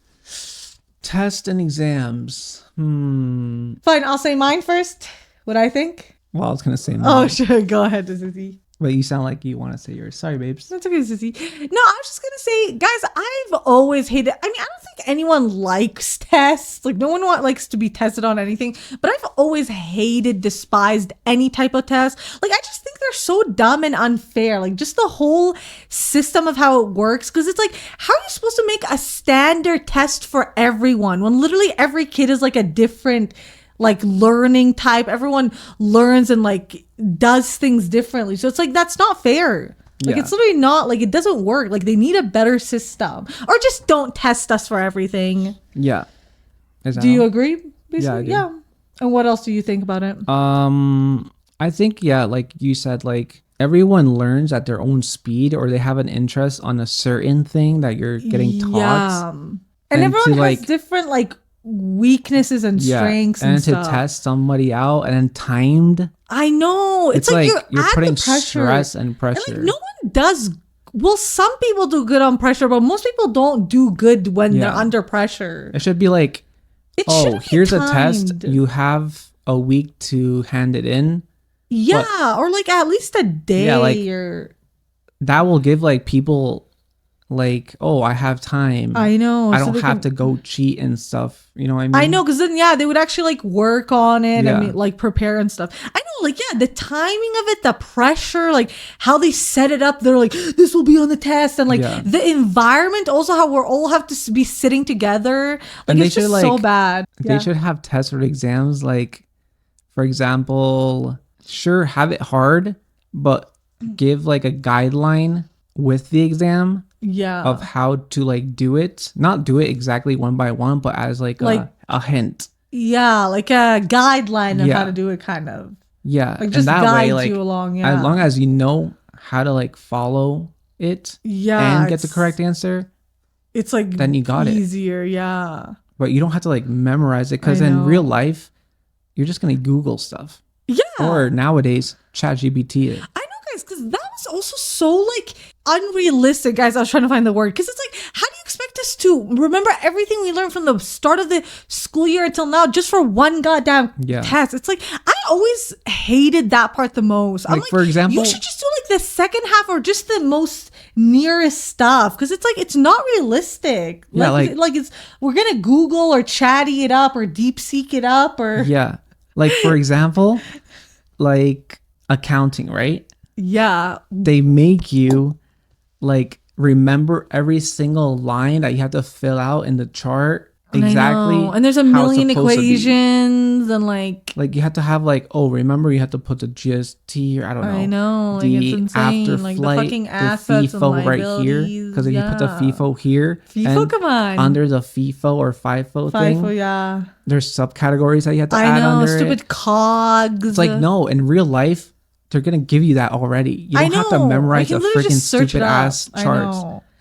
Test and exams. Fine, I'll say mine first. What I think. Well, I was gonna say mine, Oh, sure, go ahead, Sissy. but you sound like you want to say yours. Sorry, babes. That's okay, Sissy. No, I was just gonna say, guys, I've always hated. I mean, I don't think anyone likes tests. Like, no one likes to be tested on anything. But I've always hated, despised any type of test. Like, I just think they're so dumb and unfair. Like, just the whole system of how it works. Because it's like, how are you supposed to make a standard test for everyone when literally every kid is like a different like learning type? Everyone learns and like does things differently, so it's like that's not fair. Like, Yeah. it's literally not, like, it doesn't work. Like, they need a better system, or just don't test us for everything. Yeah. Do you agree? Yeah, I do. Yeah. And what else do you think about it? I think, yeah, like you said, like everyone learns at their own speed, or they have an interest on a certain thing that you're getting taught. Yeah. And And everyone to, has like, different like weaknesses and strengths and and to stuff. test somebody out and then timed. I know. It's like you're at putting the pressure. stress and And pressure. like, no one does. Well, some people do good on pressure, but most people don't do good when they're Yeah. under pressure. It should be like, It oh, should be here's a test. timed. You have a week to hand it in. Yeah, or like at least a day. Yeah, like, or That will give like people like, oh, I have time. I know. I so don't they have can- to go cheat and stuff. You know what I mean? I know, because then they would actually like work on it Yeah. and like prepare and stuff. I know, like the timing of it, the pressure, like how they set it up. They're like, this will be on the test, and like Yeah. the environment, also how we're all have to be sitting together. Like, And it's just so bad. They should have tests or exams. Like, for example, sure, have it hard, but give like a guideline with the exam Yeah. of how to like do it, not do it exactly one by one, but as like a hint. Yeah, like a guideline of how Yeah. to do it, kind of. Yeah, Like and just that way, guides like you along. as Yeah. long as you know how to like follow it Yeah, and get the correct answer, it's like then you got it. easier. Yeah. But you don't have to like memorize it, because I in know. real life, you're just gonna Google stuff. Yeah. Or nowadays, ChatGPT it. I know, guys, because that was also so like unrealistic, guys. I was trying to find the word, because it's like, how do you expect us to remember everything we learned from the start of the school year until now just for one goddamn test? It's like, I always hated that part the most. I'm Like, for example, you should just do like the second half or just the most nearest stuff, because it's like, it's not realistic. Yeah, like it's, we're gonna Google or chatty it up or deep seek it up or yeah, like for example, like accounting, right? yeah. They make you like remember every single line that you have to fill out in the chart exactly. I know. And there's a how it's million supposed to be. equations and like you have to have like, oh, remember you have to put the GST, or I don't know. I know, like the it's insane. after Like the flight, fucking the assets and FIFO right here, liabilities. because if you put the FIFO here, FIFO, and come on. under the FIFO or FIFO thing, FIFO, yeah. there's subcategories that you have to I add know, under stupid it. cogs. It's like, no, in real life, they're gonna give you that already. You don't have to memorize a freaking stupid ass charts.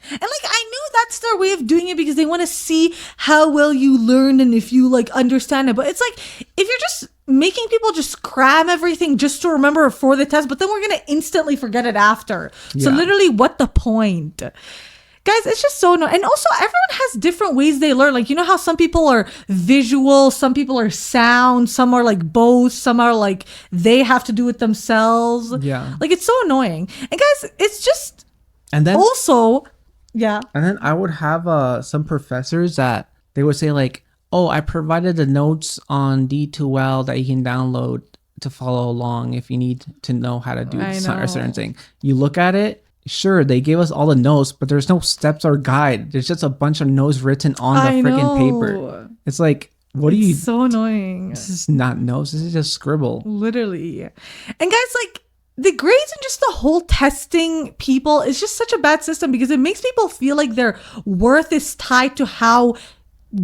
And like, I know that's their way of doing it because they want to see how well you learn and if you like understand it. But it's like, if you're just making people just cram everything just to remember for the test, but then we're going to instantly forget it after. So Yeah. literally, what the point? Guys, it's just so annoying. And also, everyone has different ways they learn. Like, you know how some people are visual, some people are sound, some are like both, some are like they have to do it themselves. Yeah. Like, it's so annoying. And guys, it's just And then also, yeah. And then I would have some professors that they would say like, oh, I provided the notes on D2L that you can download to follow along if you need to know how to do a certain thing. You look at it, sure, they gave us all the notes, but there's no steps or guide. There's just a bunch of notes written on the freaking paper. It's like, what do you... It's so annoying. This is not notes. This is just scribble. Literally. And guys, like, the grades and just the whole testing people is just such a bad system because it makes people feel like their worth is tied to how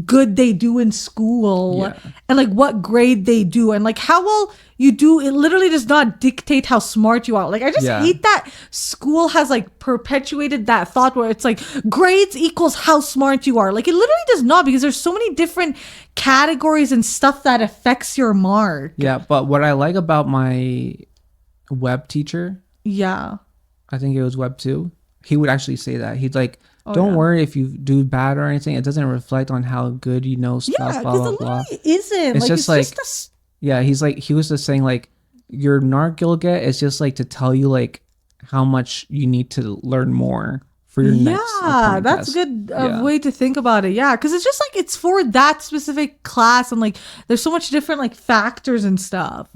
good they do in school and like what grade they do and like how well you do. It literally does not dictate how smart you are. Like, I just hate that school has like perpetuated that thought where it's like grades equals how smart you are. Like, it literally does not, because there's so many different categories and stuff that affects your mark. Yeah, but what I like about my web teacher, I think it was web 2, he would actually say that he's like, don't worry if you do bad or anything, it doesn't reflect on how good you know stuff, blah blah blah. It isn't. It's like, just it's like just he's like, he was just saying like, your narc you'll get is just like to tell you like how much you need to learn more for your next that's test. a good way to think about it. Because it's just like, it's for that specific class and like there's so much different like factors and stuff.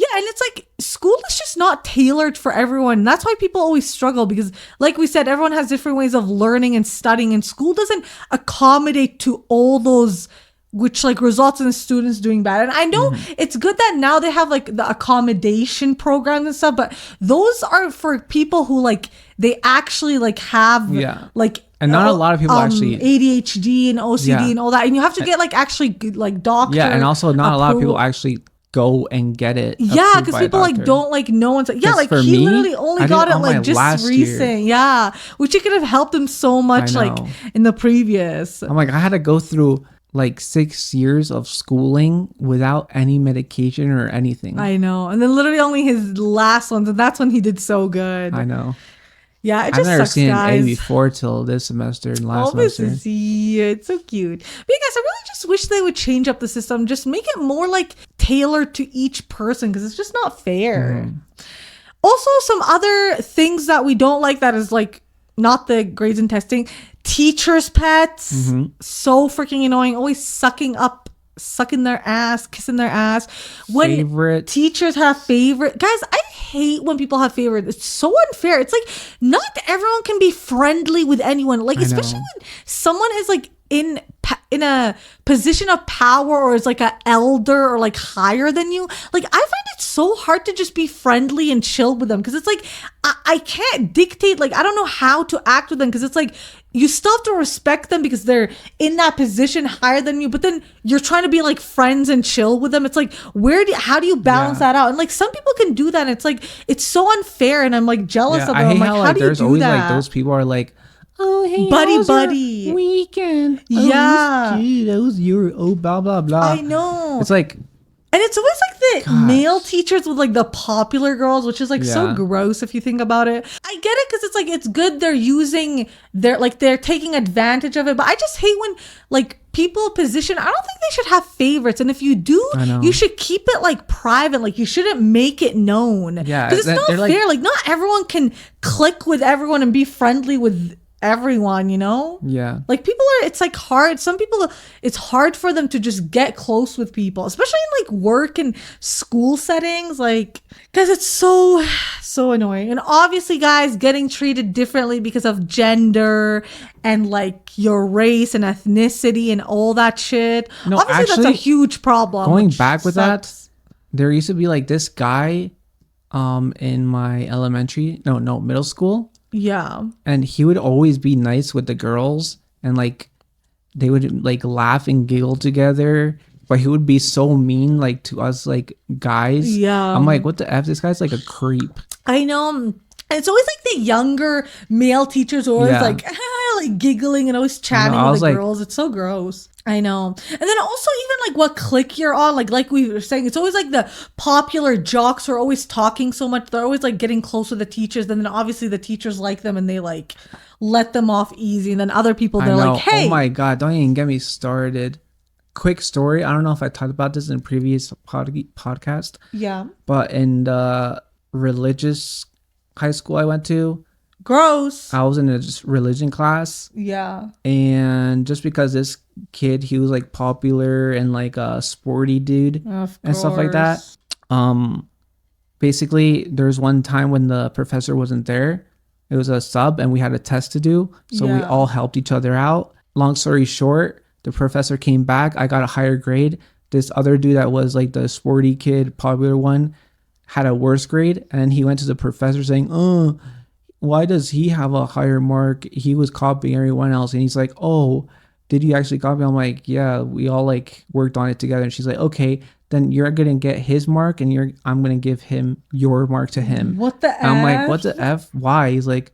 And it's like, school is just not tailored for everyone. That's why people always struggle, because like we said, everyone has different ways of learning and studying, and school doesn't accommodate to all those, which like results in the students doing bad. And I know it's good that now they have like the accommodation programs and stuff, but those are for people who like, they actually like have like, and not a lot of people actually ADHD and OCD and all that, and you have to get like actually like doctor and also not a lot of people actually go and get it because people like don't like know and like he literally only got it like just recent which it could have helped him so much like in the previous. I'm like, I had to go through like 6 years of schooling without any medication or anything. I know. And then literally only his last ones, and that's when he did so good. I know. Yeah, it just I've never sucks, seen guys. an A before till this semester and last semester. It's so cute. But you guys, I really just wish they would change up the system. Just make it more like tailored to each person, because it's just not fair. Also, some other things that we don't like that is like not the grades and testing. Teachers' pets. So freaking annoying. Always sucking their ass, kissing their ass. When favorite teachers have favorite, guys, I hate when people have favorites. It's so unfair. It's like, not everyone can be friendly with anyone. Like, especially when someone is like in in a position of power or is like an elder or like higher than you, like I find it so hard to just be friendly and chill with them, because it's like I can't dictate, like I don't know how to act with them, because it's like you still have to respect them because they're in that position higher than you, but then you're trying to be like friends and chill with them. It's like, how do you balance that out? And like some people can do that, and it's like it's so unfair, and I'm like jealous of them. I'm like, how do you there's do always that? like those people are like, oh hey, buddy weekend. Yeah, that was your blah blah blah. I know. It's like, and it's always like the male teachers with like the popular girls, which is like so gross if you think about it. I get it, because it's like it's good they're taking advantage of it, but I just hate when like people position. I don't think they should have favorites, and if you do, you should keep it like private. Like you shouldn't make it known. Yeah, because it's not fair. Like not everyone can click with everyone and be friendly with everyone, you know? Yeah. Like it's like hard. Some people, it's hard for them to just get close with people, especially in like work and school settings, like, because it's so annoying. And obviously, guys, getting treated differently because of gender and like your race and ethnicity and all that shit. No, obviously, actually, that's a huge problem. Going back with that, there used to be like this guy in my middle school. Yeah. And he would always be nice with the girls, and like they would like laugh and giggle together, but he would be so mean like to us like guys. Yeah. I'm like, what the F? This guy's like a creep. I know. And it's always like the younger male teachers are always like giggling and always chatting with the girls. It's so gross. I know. And then also even like what clique you're on, like we were saying, it's always like the popular jocks who are always talking so much. They're always like getting close with the teachers. And then obviously the teachers like them and they like let them off easy. And then other people, they're like, hey. Oh my God, don't even get me started. Quick story. I don't know if I talked about this in previous podcast. Yeah. But in the religious high school I went to, gross, I was in a just religion class. Yeah. And just because this kid, he was like popular and like a sporty dude and stuff like that. Basically, there's one time when the professor wasn't there. It was a sub and we had a test to do. So we all helped each other out. Long story short, the professor came back. I got a higher grade. This other dude that was like the sporty kid, popular one, had a worse grade. And he went to the professor saying, oh, why does he have a higher mark? He was copying everyone else. And he's like, oh, did you actually copy? I'm like, yeah, we all like worked on it together. And she's like, okay, then you're going to get his mark and I'm going to give him your mark to him. What the F? I'm like, what the F? Why? He's like,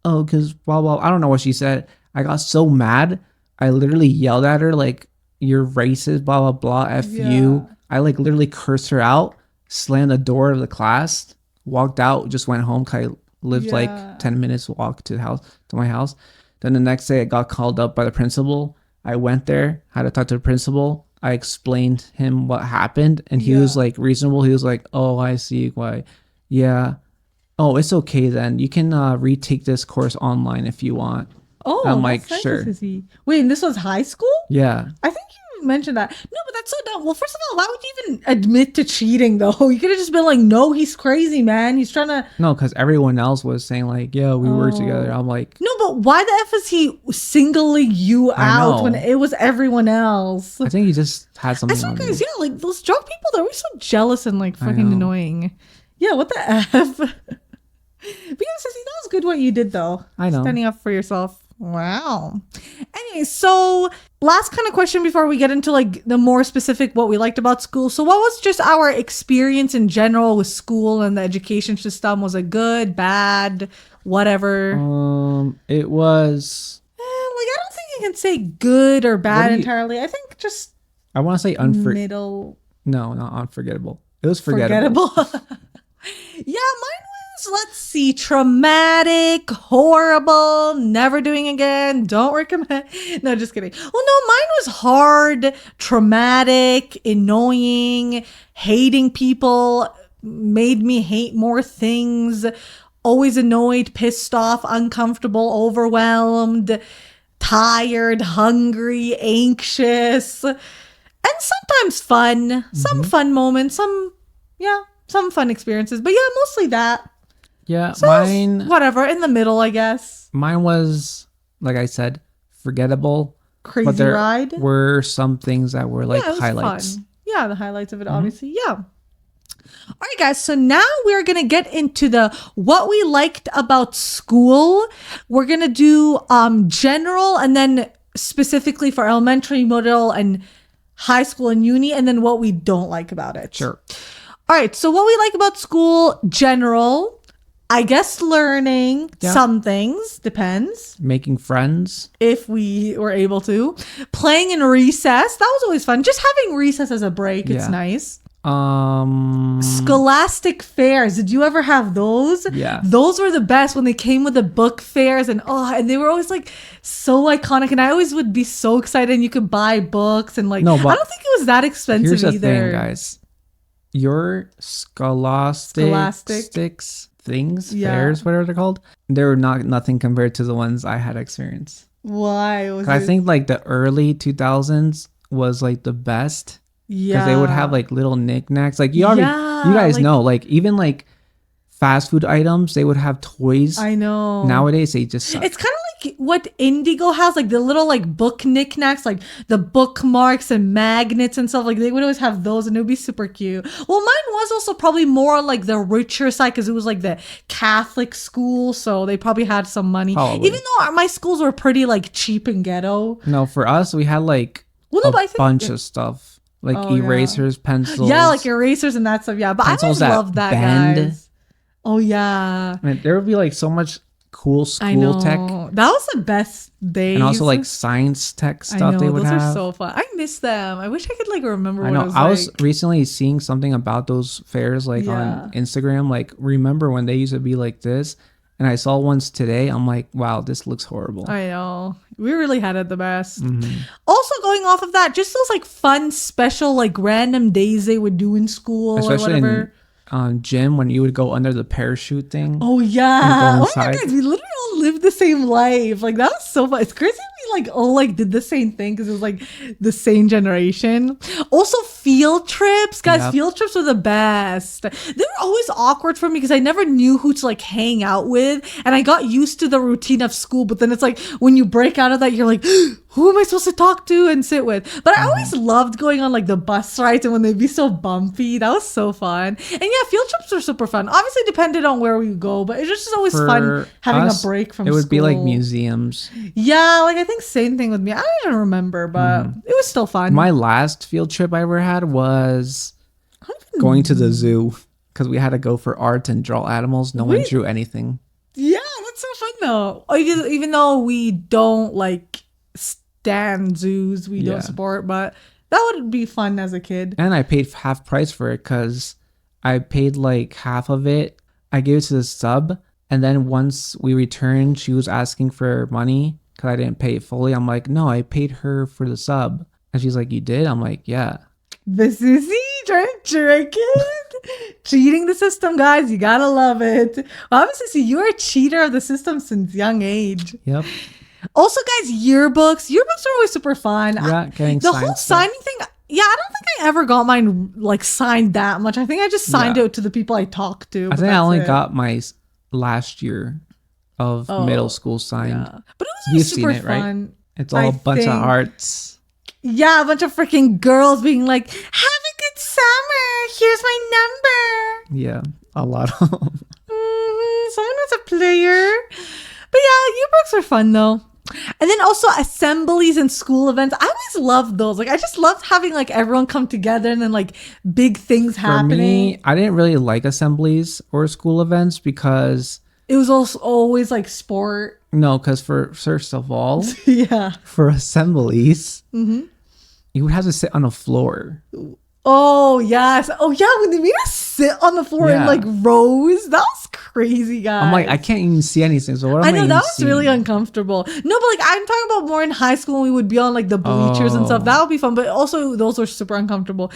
oh, because blah, blah. I don't know what she said. I got so mad. I literally yelled at her like, you're racist, blah, blah, blah, F you. I like literally cursed her out, slammed the door of the class, walked out, just went home. I lived like 10 minutes walk to my house. Then the next day I got called up by the principal. I went there, had to talk to the principal. I explained him what happened and he was like reasonable. He was like, oh, I see why. Yeah. Oh, it's okay then. You can retake this course online if you want. Oh, I'm like, sure. Wait, and this was high school? Yeah. I think you mentioned that. No, but that's so dumb. Well, first of all, why would you even admit to cheating though? You could have just been like, no, he's crazy, man. He's trying to. No, because everyone else was saying like, yeah, we were together. I'm like, no, but why the F is he singling you out when it was everyone else? I think he just had something. I saw guys, like those drunk people, they're always so jealous and like fucking annoying. Yeah, what the F? Because that was good what you did though. I know. Standing up for yourself. Wow. Anyway, so last kind of question before we get into like the more specific what we liked about school. So what was just our experience in general with school and the education system? Was it good, bad, whatever? It was like I don't think you can say good or bad entirely. I think just I want to say middle. No, not unforgettable. It was forgettable. Yeah, mine was, let's see, traumatic, horrible, never doing again, don't recommend. No, just kidding. Well, no, mine was hard, traumatic, annoying, hating people, made me hate more things, always annoyed, pissed off, uncomfortable, overwhelmed, tired, hungry, anxious, and sometimes fun. Some fun moments, some fun experiences, but yeah, mostly that. Yeah, so mine whatever in the middle, I guess. Mine was, like I said, forgettable. crazy But there ride. were some things that were like Yeah, it was highlights. fun. Yeah, the highlights of it, obviously. Yeah. All right, guys. So now we're gonna get into the what we liked about school. We're gonna do general, and then specifically for elementary, middle, and high school and uni, and then what we don't like about it. Sure. All right. So what we like about school, general. I guess learning some things, depends. Making friends. If we were able to. Playing in recess. That was always fun. Just having recess as a break. It's nice. Scholastic fairs. Did you ever have those? Yeah. Those were the best when they came with the book fairs and they were always like so iconic, and I always would be so excited, and you could buy books and like, no, but I don't think it was that expensive here's the either. thing, guys. Your scholastics things, fairs, whatever they're called, they were nothing compared to the ones I had experienced. Why? I think like the early 2000s was like the best. Yeah. Because they would have like little knickknacks. Like you guys like, know, like even like fast food items, they would have toys. I know. Nowadays they just suck. It's kind of like what Indigo has, like the little like book knickknacks, like the bookmarks and magnets and stuff. Like they would always have those, and it would be super cute. Well, mine was also probably more on like the richer side because it was like the Catholic school, so they probably had some money. Probably. Even though my schools were pretty like cheap and ghetto. No, for us we had like a bunch of stuff. Like erasers, pencils. Yeah, like erasers and that stuff. Yeah, but pencils I always loved that, guys. Oh, yeah. I mean, there would be like so much cool school tech. That was the best days. And also like science tech stuff they would have. Those are so fun. I miss them. I wish I could like remember what it was I like. was recently seeing something about those fairs like on Instagram. Like, remember when they used to be like this? And I saw ones today. I'm like, wow, this looks horrible. I know. We really had it the best. Mm-hmm. Also, going off of that, just those like fun, special, like random days they would do in school. Especially or whatever. Gym when you would go under the parachute thing. Oh, yeah. Oh, my God. We literally all lived the same life. Like, that was so fun. It's crazy. Like all like did the same thing because it was like the same generation. Also field trips, guys. Field trips were the best. They were always awkward for me because I never knew who to like hang out with, and I got used to the routine of school. But then it's like when you break out of that, you're like, who am I supposed to talk to and sit with? But I always loved going on like the bus rides and when they'd be so bumpy. That was so fun. And yeah, field trips were super fun. Obviously depended on where we go, but it's just always fun having a break from school. It would be like museums. Yeah, like I think same thing with me. I don't even remember, but it was still fun. My last field trip I ever had was going to the zoo because we had to go for art and draw animals. No one drew anything. Yeah, that's so fun though. Even though we don't like stand zoos, we don't support, but that would be fun as a kid. And I paid half price for it because I paid like half of it. I gave it to the sub, and then once we returned, she was asking for money because I didn't pay it fully. I'm like, no, I paid her for the sub. And she's like, you did? I'm like, yeah. This is trying to trick it. Cheating the system, guys. You gotta love it. Well, obviously, see, you're a cheater of the system since young age. Yep. Also, guys, yearbooks. Yearbooks are always super fun. Yeah, getting the whole signing thing. Yeah, I don't think I ever got mine like signed that much. I think I just signed it to the people I talked to. I think I only got my last year of middle school signed. Yeah. But it was super fun. Right? It's all a bunch of hearts. Yeah, a bunch of freaking girls being like, have a good summer. Here's my number. Yeah, a lot of them. Someone was a player. But yeah, yearbooks are fun though. And then also assemblies and school events. I always loved those. Like I just loved having like everyone come together and then like big things happening. For me, I didn't really like assemblies or school events because it was also always like sport. No, because first of all, for assemblies, you would have to sit on a floor. Oh yes. Oh yeah, when they made us sit on the floor in like rows, that was crazy, guys. I'm like, I can't even see anything. So what am I know that was seeing? Really uncomfortable. No, but like I'm talking about more in high school when we would be on like the bleachers and stuff. That would be fun, but also those were super uncomfortable.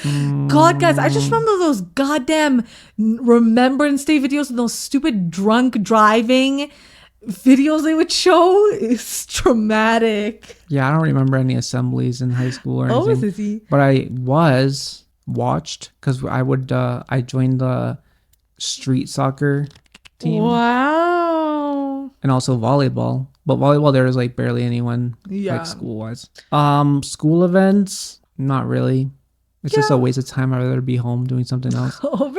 God, guys, I just remember those goddamn Remembrance Day videos and those stupid drunk driving videos they would show. It's traumatic. Yeah, I don't remember any assemblies in high school or anything. But I watched because I joined the street soccer team. Wow. And also volleyball. But volleyball, there was like barely anyone Yeah. like school wise. School events, not really. It's just a waste of time. I'd rather be home doing something else. Oh,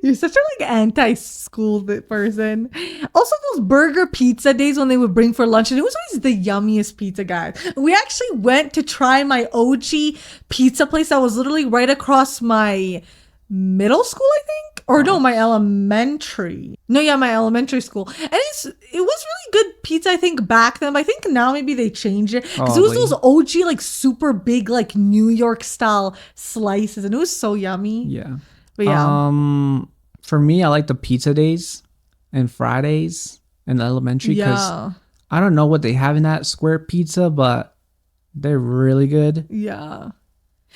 you're such a like anti-school person. Also, those burger pizza days when they would bring for lunch, and it was always the yummiest pizza, guys. We actually went to try my OG pizza place that was literally right across my middle school, I think, or no, my elementary. No, yeah, my elementary school, and it was really good pizza. I think back then, but I think now maybe they changed it because it was those OG like super big like New York style slices, and it was so yummy. Yeah. But yeah. For me, I like the pizza days and Fridays in elementary because I don't know what they have in that square pizza, but they're really good. Yeah,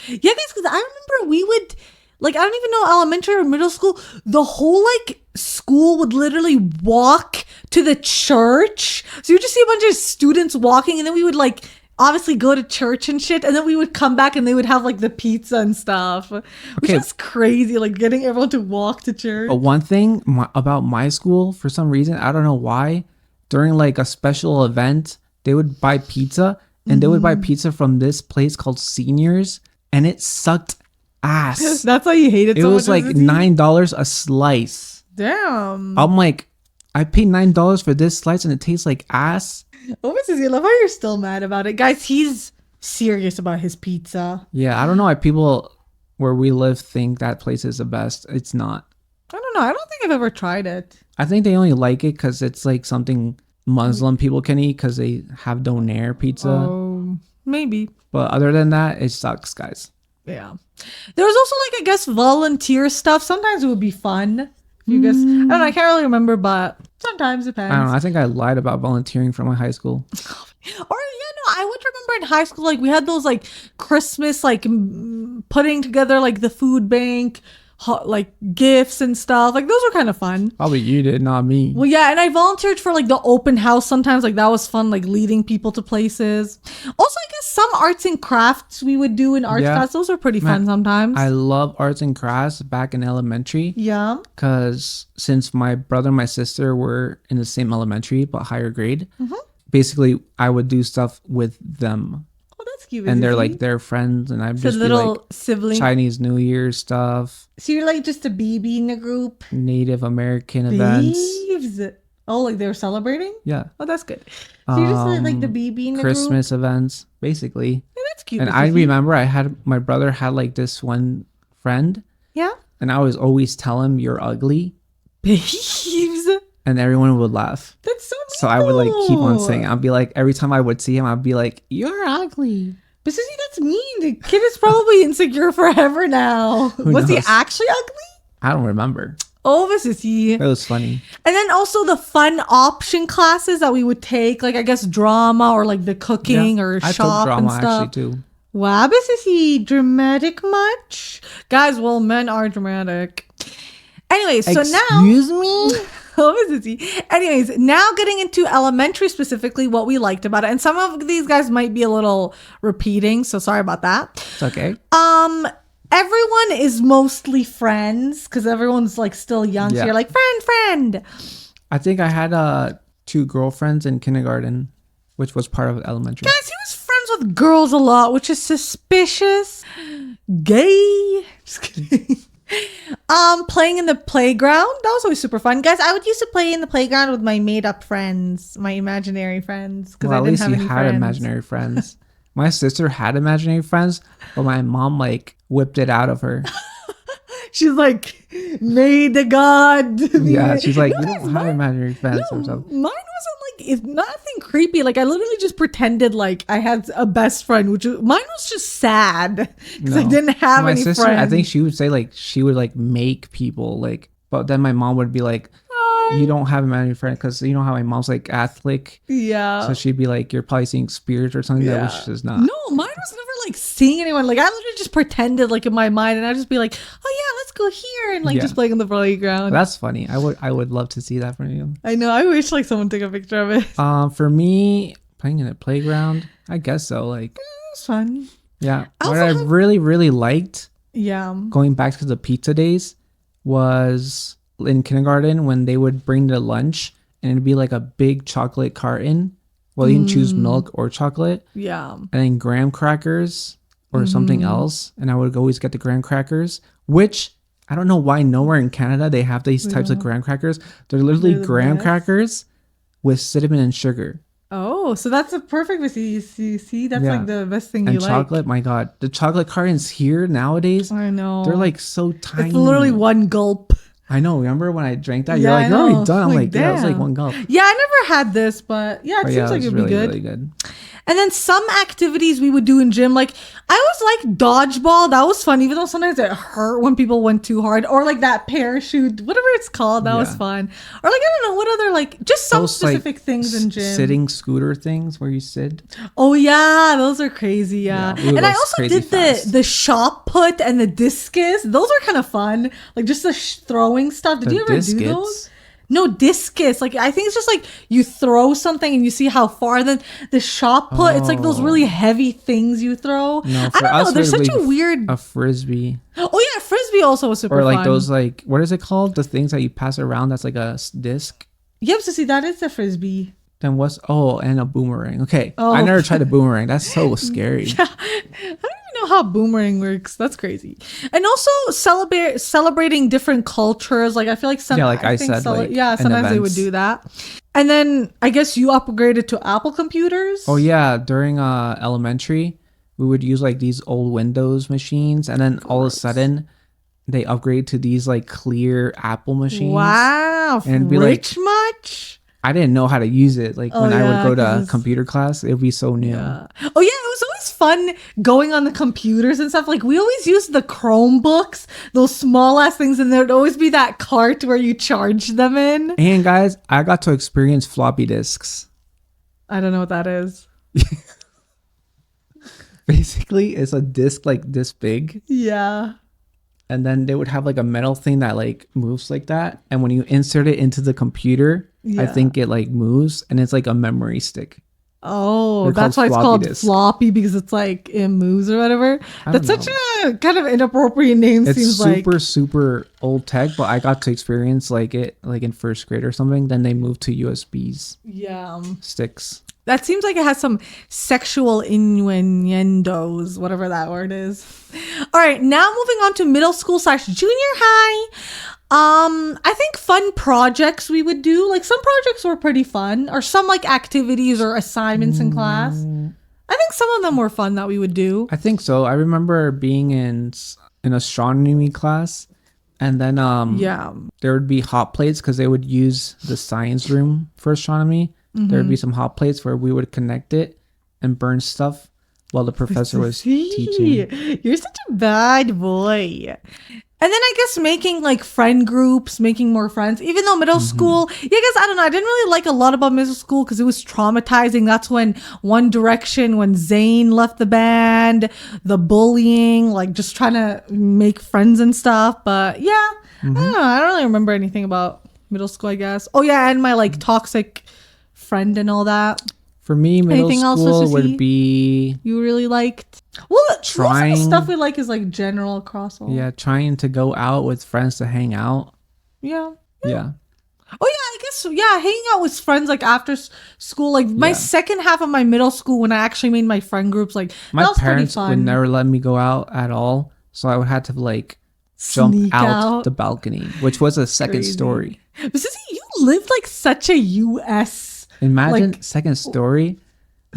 guys, because I remember we would. Like, I don't even know, elementary or middle school, the whole, like, school would literally walk to the church. So you just see a bunch of students walking, and then we would, like, obviously go to church and shit, and then we would come back, and they would have, like, the pizza and stuff. Which is crazy, like, getting everyone to walk to church. But one thing about my school, for some reason, I don't know why, during, like, a special event, they would buy pizza, and they would buy pizza from this place called Seniors, and it sucked ass. That's why you hate it so much. It was like $9 a slice. Damn. I'm like, I paid $9 for this slice and it tastes like ass. Oh, Mrs. I love how you're still mad about it. Guys, he's serious about his pizza. Yeah, I don't know why people where we live think that place is the best. It's not. I don't know. I don't think I've ever tried it. I think they only like it because it's like something Muslim people can eat because they have donair pizza. Oh, maybe. But other than that, it sucks, guys. Yeah. There was also like, I guess, volunteer stuff. Sometimes it would be fun. You guys, I don't know, I can't really remember, but sometimes it depends. I don't know. I think I lied about volunteering for my high school. I would remember in high school, like we had those like Christmas, like putting together like the food bank, like gifts and stuff. Like those were kind of fun. Probably you did, not me. Well, yeah, and I volunteered for like the open house sometimes. Like that was fun, like leading people to places. Also, I guess some arts and crafts we would do in art class. Those are pretty fun sometimes. I love arts and crafts back in elementary. Yeah. Because since my brother and my sister were in the same elementary but higher grade, basically I would do stuff with them. Oh, that's cute. And they're like their friends, and I'm just little like sibling Chinese New Year stuff. So you're like just a BB in the group. Native American events. Oh, like they were celebrating? Yeah. Oh, that's good. So you're just like the BB in the Christmas group? events, basically. Yeah, that's cute. And I remember my brother had like this one friend. Yeah. And I was always tell him you're ugly. Babes. And everyone would laugh. That's so cute. So I would like keep on saying, I'd be like, every time I would see him, I'd be like, you're ugly. But Sissy, that's mean. The kid is probably insecure forever now. Was he actually ugly? I don't remember. Oh, Sissy. It was funny. And then also the fun option classes that we would take, like I guess drama or like the cooking or I shop took drama and stuff. actually too. Wow, Sissy, dramatic much? Guys, well, men are dramatic. Anyways, so now... Excuse me? Anyways, now getting into elementary specifically, what we liked about it. And some of these guys might be a little repeating, so sorry about that. It's okay. Everyone is mostly friends because everyone's like still young. So you're like, friend. I think I had 2 girlfriends in kindergarten, which was part of elementary. Guys, he was friends with girls a lot, which is suspicious. Gay. Just kidding. Playing in the playground, that was always super fun, guys. I would used to play in the playground with my made-up friends, my imaginary friends, because I didn't have any friends. At least you had imaginary friends. My sister had imaginary friends, but my mom like whipped it out of her. She's like, made the god. Yeah, she's like, you don't have imaginary friends or something. Mine wasn't like, it's nothing creepy. Like I literally just pretended like I had a best friend, which mine was just sad because I didn't have any sister, friends. I think she would say like she would like make people like, but then my mom would be like, you don't have imaginary friends because you know how my mom's like Catholic. Yeah. So she'd be like, you're probably seeing spirits or something that which is not. No, mine was never like seeing anyone. Like I literally just pretended like in my mind, and I'd just be like, oh yeah, let's go here and like just playing on the playground. That's funny. I would love to see that from you. I know. I wish like someone took a picture of it. For me, playing in a playground, I guess so. Like it was fun. Yeah. What I really liked. Yeah. Going back to the pizza days was in kindergarten when they would bring the lunch and it'd be like a big chocolate carton. Well, you can choose milk or chocolate. Yeah. And then graham crackers or something else. And I would always get the graham crackers, which I don't know why nowhere in Canada they have these types of graham crackers. They're literally graham crackers with cinnamon and sugar. Oh, so that's a perfect recipe. See, that's like the best thing you like. And chocolate, my God. The chocolate cartons here nowadays, I know. they're like so tiny. It's literally one gulp. I know. Remember when I drank that? You're like, you're already done. I'm like, yeah, it was like one gulp. Yeah, I never had this, but yeah, it seems like it'd be good. Really good. And then some activities we would do in gym, like I always liked dodgeball. That was fun, even though sometimes it hurt when people went too hard. Or like that parachute, whatever it's called, that was fun. Or like, I don't know, what other, like just some specific things in gym. Sitting scooter things where you sit. Oh yeah, those are crazy, yeah. And I also did the shot put and the discus. Those are kind of fun. Like just the throwing stuff. Did you ever do those? No, discus. Like I think it's just like you throw something and you see how far. Then the shot put, it's like those really heavy things you throw. No, I don't know. There's such a weird. A frisbee. Oh yeah, frisbee also was super fun. Or like those like what is it called? The things that you pass around that's like a disc. Yep. So see, that is the frisbee. Then what's and a boomerang. Okay, I never tried a boomerang. That's so scary. Yeah. I don't even know how boomerang works. That's crazy. And also celebrating different cultures. Like I feel like sometimes sometimes they would do that. And then I guess you upgraded to Apple computers. Oh yeah, during elementary, we would use like these old Windows machines, and then all of a sudden they upgrade to these like clear Apple machines. Wow, and be rich like, much? I didn't know how to use it. Like when I would go to computer class, it would be so new. Yeah. Oh yeah, it was always fun going on the computers and stuff. Like we always used the Chromebooks, those small ass things, and there'd always be that cart where you charge them in. And guys, I got to experience floppy disks. I don't know what that is. Basically, it's a disc like this big. Yeah. And then they would have like a metal thing that like moves like that. And when you insert it into the computer, I think it like moves, and it's like a memory stick. Oh, that's why it's called floppy, because it's like it moves or whatever. That's such a kind of inappropriate name. It's seems super old tech, but I got to experience like it like in first grade or something. Then they moved to USBs. Yeah. Sticks. That seems like it has some sexual innuendos, whatever that word is. All right, now moving on to middle school / junior high. I think fun projects we would do. Like some projects were pretty fun, or some like activities or assignments in class. I think some of them were fun that we would do. I think so. I remember being in astronomy class, and then there would be hot plates because they would use the science room for astronomy. There would be some hot plates where we would connect it and burn stuff while the professor was teaching. You're such a bad boy. And then I guess making like friend groups, making more friends, even though middle school, yeah, guys, I don't know. I didn't really like a lot about middle school because it was traumatizing. That's when One Direction, when Zayn left the band, the bullying, like just trying to make friends and stuff. But yeah, I don't know. I don't really remember anything about middle school, I guess. Oh yeah, and my like toxic friend and all that. For me, middle school would be... You really liked? Well, most of the stuff we like is like general across all. Yeah, trying to go out with friends to hang out. Yeah. Oh yeah, I guess, hanging out with friends like after school. Like my second half of my middle school when I actually made my friend groups, like my parents would never let me go out at all. So I would have to like jump out the balcony, which was a second story. But Sissy, you lived like such a U.S. Imagine like, second story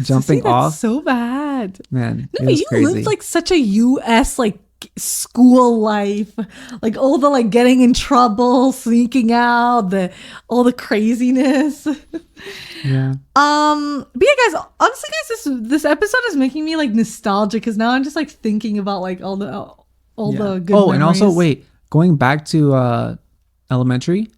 jumping off. So bad, man. No, but you lived like such a U.S. like school life, like all the like getting in trouble, sneaking out, all the craziness. Yeah. But yeah, guys. Honestly, guys, this episode is making me like nostalgic because now I'm just like thinking about like all the good. Oh, memories. And also wait, going back to elementary.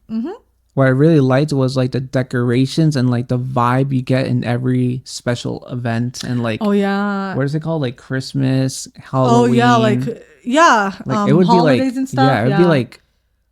What I really liked was like the decorations and like the vibe you get in every special event and like what is it called, like Christmas, Halloween. Like it would holidays be like and stuff. It would be like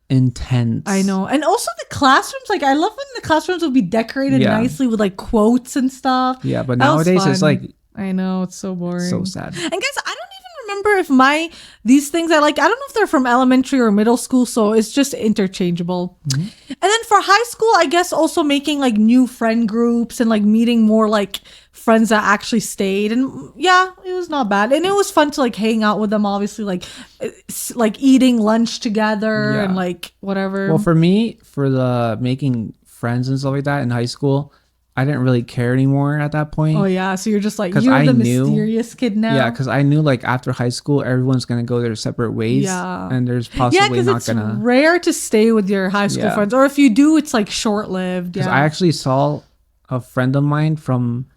intense. I know, and also the classrooms. Like I love when the classrooms would be decorated nicely with like quotes and stuff. Yeah, but nowadays it's like I know, it's so boring, so sad. And guys, I don't even remember if these things I like, I don't know if they're from elementary or middle school, so it's just interchangeable. And then for high school, I guess also making like new friend groups and like meeting more like friends that actually stayed. And yeah, it was not bad. And it was fun to like hang out with them, obviously, like eating lunch together and like whatever. Well, for me, for the making friends and stuff like that in high school, I didn't really care anymore at that point. Oh yeah, so you're just like, you're the mysterious kid now. Yeah, because I knew like after high school, everyone's gonna go their separate ways. Yeah, and there's possibly not it's gonna. Rare to stay with your high school friends, or if you do, it's like short lived. Because I actually saw a friend of mine from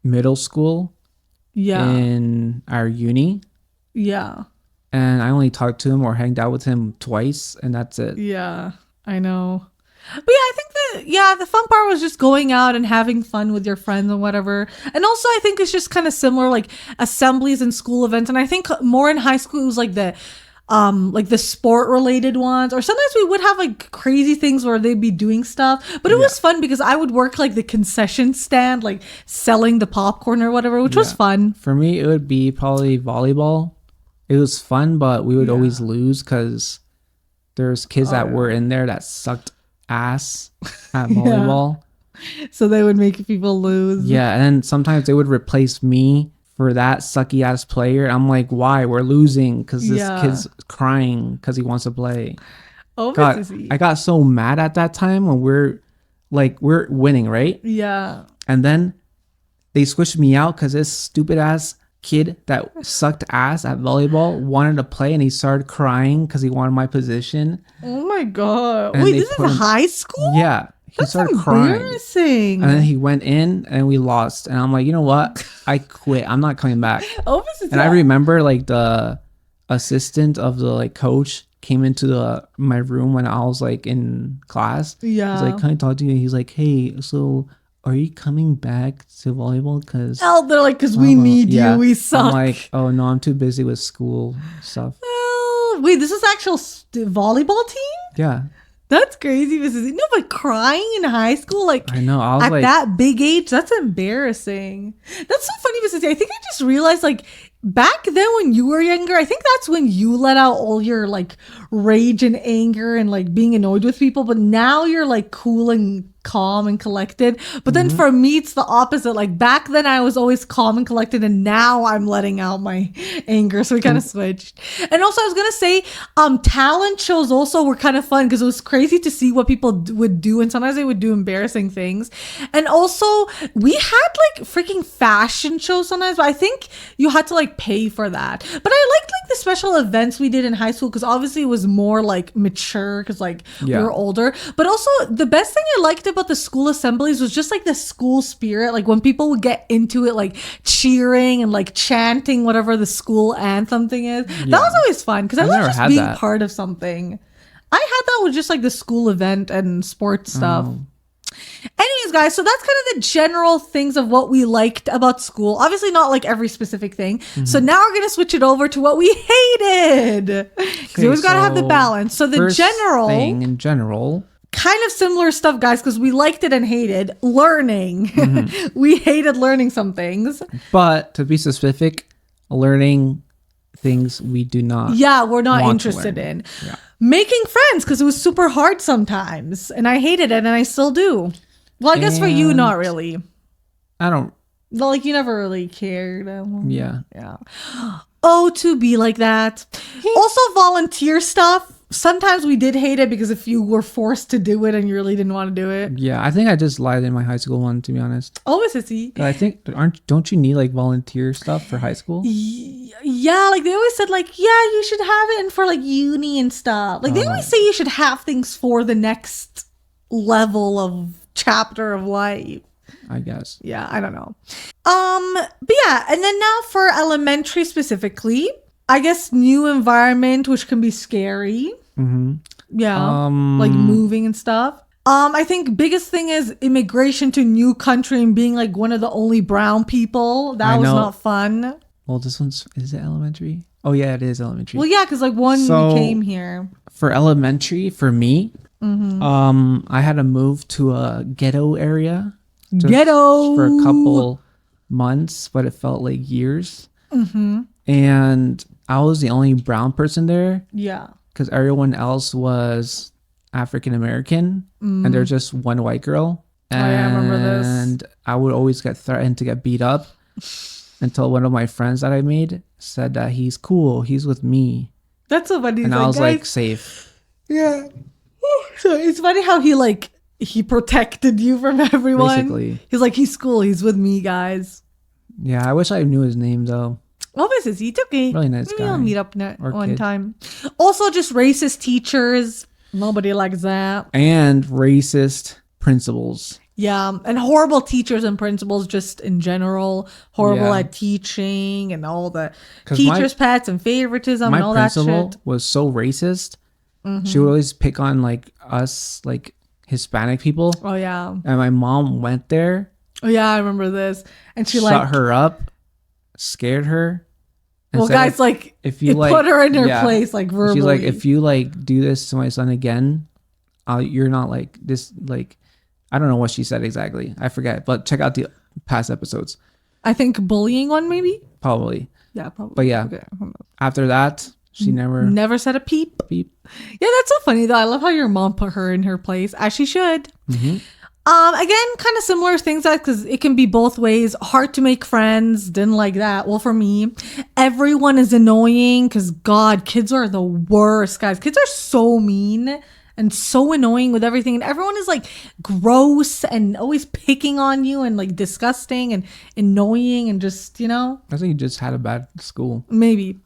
middle school. In our uni. Yeah. And I only talked to him or hanged out with him twice, and that's it. Yeah, I know. But yeah, I think the fun part was just going out and having fun with your friends and whatever. And also I think it's just kind of similar, like assemblies and school events. And I think more in high school it was like the sport related ones, or sometimes we would have like crazy things where they'd be doing stuff, but it was fun because I would work like the concession stand, like selling the popcorn or whatever, which was fun. For me, it would be probably volleyball. It was fun, but we would always lose because there's kids that were in there that sucked ass at volleyball. So they would make people lose. Yeah, and then sometimes they would replace me for that sucky ass player. I'm like, why? We're losing because this kid's crying because he wants to play. Oh, God, I got so mad at that time when we're winning, right? Yeah. And then they switched me out because this stupid ass kid that sucked ass at volleyball wanted to play, and he started crying because he wanted my position. Oh my God. And wait, this is high school? Yeah. He started crying. And then he went in and we lost. And I'm like, you know what? I quit. I'm not coming back. And I remember like the assistant of the like coach came into my room when I was like in class. Yeah. He's like, can I talk to you? He's like, hey, so are you coming back to volleyball? Because they're like, because we need you. We suck. I'm like, oh no, I'm too busy with school stuff. Oh, wait, this is actual volleyball team? Yeah. That's crazy. No, but crying in high school, like I know, I was at like, that big age, that's embarrassing. That's so funny because I think I just realized like back then when you were younger, I think that's when you let out all your like rage and anger and like being annoyed with people. But now you're like cool and calm and collected. But then for me, it's the opposite. Like back then I was always calm and collected, and now I'm letting out my anger. So we kind of switched. And also I was gonna say, talent shows also were kind of fun because it was crazy to see what people would do, and sometimes they would do embarrassing things. And also we had like freaking fashion shows sometimes, but I think you had to like pay for that. But I liked like the special events we did in high school because obviously it was more like mature because like we were older. But also the best thing I liked about the school assemblies was just like the school spirit. Like when people would get into it, like cheering and like chanting whatever the school anthem thing is. That was always fun because I love just being part of something. I had that with just like the school event and sports stuff. Anyways, guys, so that's kind of the general things of what we liked about school. Obviously not like every specific thing. So now we're gonna switch it over to what we hated, because you always gotta have the balance. So the general thing in general, kind of similar stuff, guys, because we liked it and hated learning. We hated learning some things, but to be specific, learning things we do not we're not interested in. Making friends, because it was super hard sometimes, and I hated it, and I still do. Well, I guess for you, not really. I don't. Well, like you never really cared. Yeah. Oh, to be like that. Also, volunteer stuff. Sometimes we did hate it because if you were forced to do it and you really didn't want to do it. Yeah, I think I just lied in my high school one, to be honest. Oh, sissy. I think don't you need like volunteer stuff for high school? Yeah, like they always said like, yeah, you should have it and for like uni and stuff. Like they always say you should have things for the next level of chapter of life. I guess. Yeah, I don't know. But yeah, and then now for elementary specifically, I guess new environment, which can be scary. Yeah, like moving and stuff. I think biggest thing is immigration to new country and being like one of the only brown people. That was not fun. Well, is it elementary? Oh yeah, it is elementary. Well, yeah, because like we came here. For elementary, for me, I had to move to a ghetto area. For a couple months, but it felt like years. And I was the only brown person there Yeah. because everyone else was African American, and there's just one white girl. And Oh, yeah, I remember this. I would always get threatened to get beat up until one of my friends that I made said that he's cool, he's with me, That's so funny. and He's I was like, "Guys." safe. Yeah. So it's funny how he protected you from everyone. Basically. He's like, he's cool. He's with me, guys. Yeah, I wish I knew his name though. Obviously, it's okay. Really nice Maybe guy. I'll meet up Or one kid. time. Also, just racist teachers. Nobody likes that. And racist principals. Yeah, and horrible teachers and principals just in general. Horrible Yeah. at teaching and all the 'Cause teachers' pets and favoritism My and all that principal shit. was so racist. She would always pick on like us, like Hispanic people. Oh, yeah. And my mom went there, Oh, yeah, I remember this. And she shut her up, scared her. and well, said, guys, like, if you it like, put her in her yeah. place, like, verbally. She's like, if you like do this to my son again, you're not like this. Like, I don't know what she said exactly. I forget. But check out the past episodes. I think bullying one, maybe? Probably. Yeah, probably. But yeah, Okay. after that, she Never said a peep. beep. Yeah, that's so funny though. I love how your mom put her in her place, as she should. Mm-hmm. Again, kind of similar things because it can be both ways. Hard to make friends. Didn't like that. Well, for me, everyone is annoying because God, kids are the worst, guys. Kids are so mean and so annoying with everything, and everyone is like gross and always picking on you and like disgusting and annoying and just, you know. I think you just had a bad school. Maybe.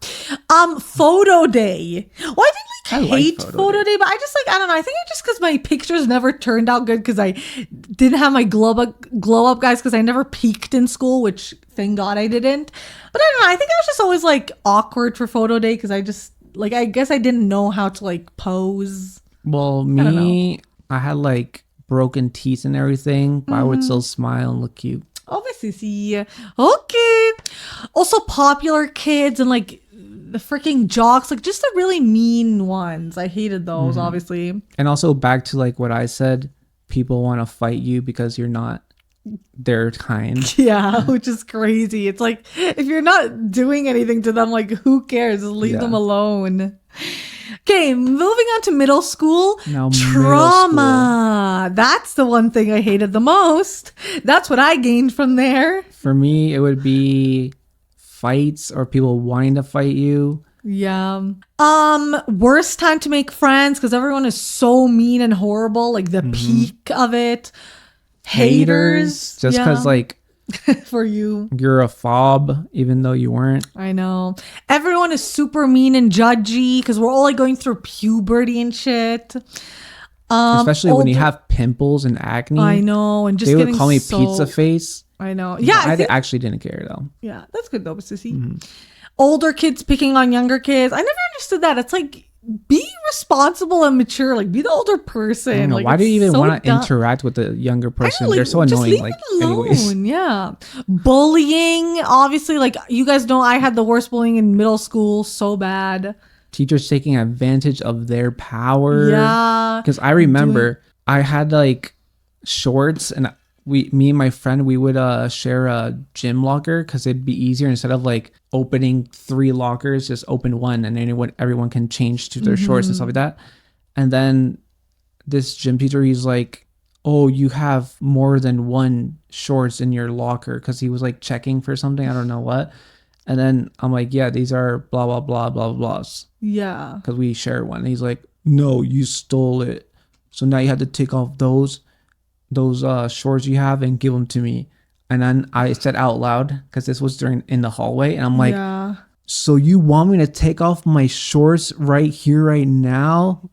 Photo day. Well, I didn't I like hate photo day, but I just like, I don't know. I think it's just because my pictures never turned out good because I didn't have my glow up guys because I never peaked in school, which thank God I didn't. But I don't know. I think I was just always like awkward for photo day because I just like, I guess I didn't know how to like pose. Well, don't me, I had like broken teeth and everything, but I would still smile and look cute. Obviously, see. Okay. Also, popular kids and like the freaking jocks, like just the really mean ones. I hated those, obviously. And also back to like what I said, people want to fight you because you're not their kind. Yeah, which is crazy. It's like if you're not doing anything to them, like who cares? Just leave Yeah. them alone. Okay, moving on to middle school. Now, Trauma. That's the one thing I hated the most. That's what I gained from there. For me, it would be fights or people wanting to fight you. Yeah. Worst time to make friends because everyone is so mean and horrible. Like the peak of it. Haters. Just Yeah. because like for you. you're a fob, even though you weren't. I know. Everyone is super mean and judgy because we're all like going through puberty and shit. Especially when you older- have pimples and acne. I know. And just They would getting call me so- pizza face. I know. Yeah. I I think, actually didn't care though. yeah. That's good though, Sissy. Older kids picking on younger kids. I never understood that. It's like, be responsible and mature. Like, be the older person. I don't know. Like, Why do you it's even so want to dumb. interact with the younger I person? know, They're so just annoying. leave Like, it anyways. alone. Yeah. Bullying. Obviously, like, you guys know I had the worst bullying in middle school. So bad. Teachers taking advantage of their power. Yeah. Because I remember I had like shorts and me and my friend, we would share a gym locker because it'd be easier instead of like opening 3 lockers, just open one and then everyone can change to their shorts and stuff like that. And then this gym teacher, he's like, oh, you have more than one shorts in your locker because he was like checking for something. I don't know what. And then I'm like, yeah, these are blah, blah, blah, blah, blahs. Yeah. Because we share one. And he's like, no, you stole it. So now you have to take off those shorts you have and give them to me. And then I said out loud, because this was in the hallway, and I'm like, Yeah. so you want me to take off my shorts right here, right now?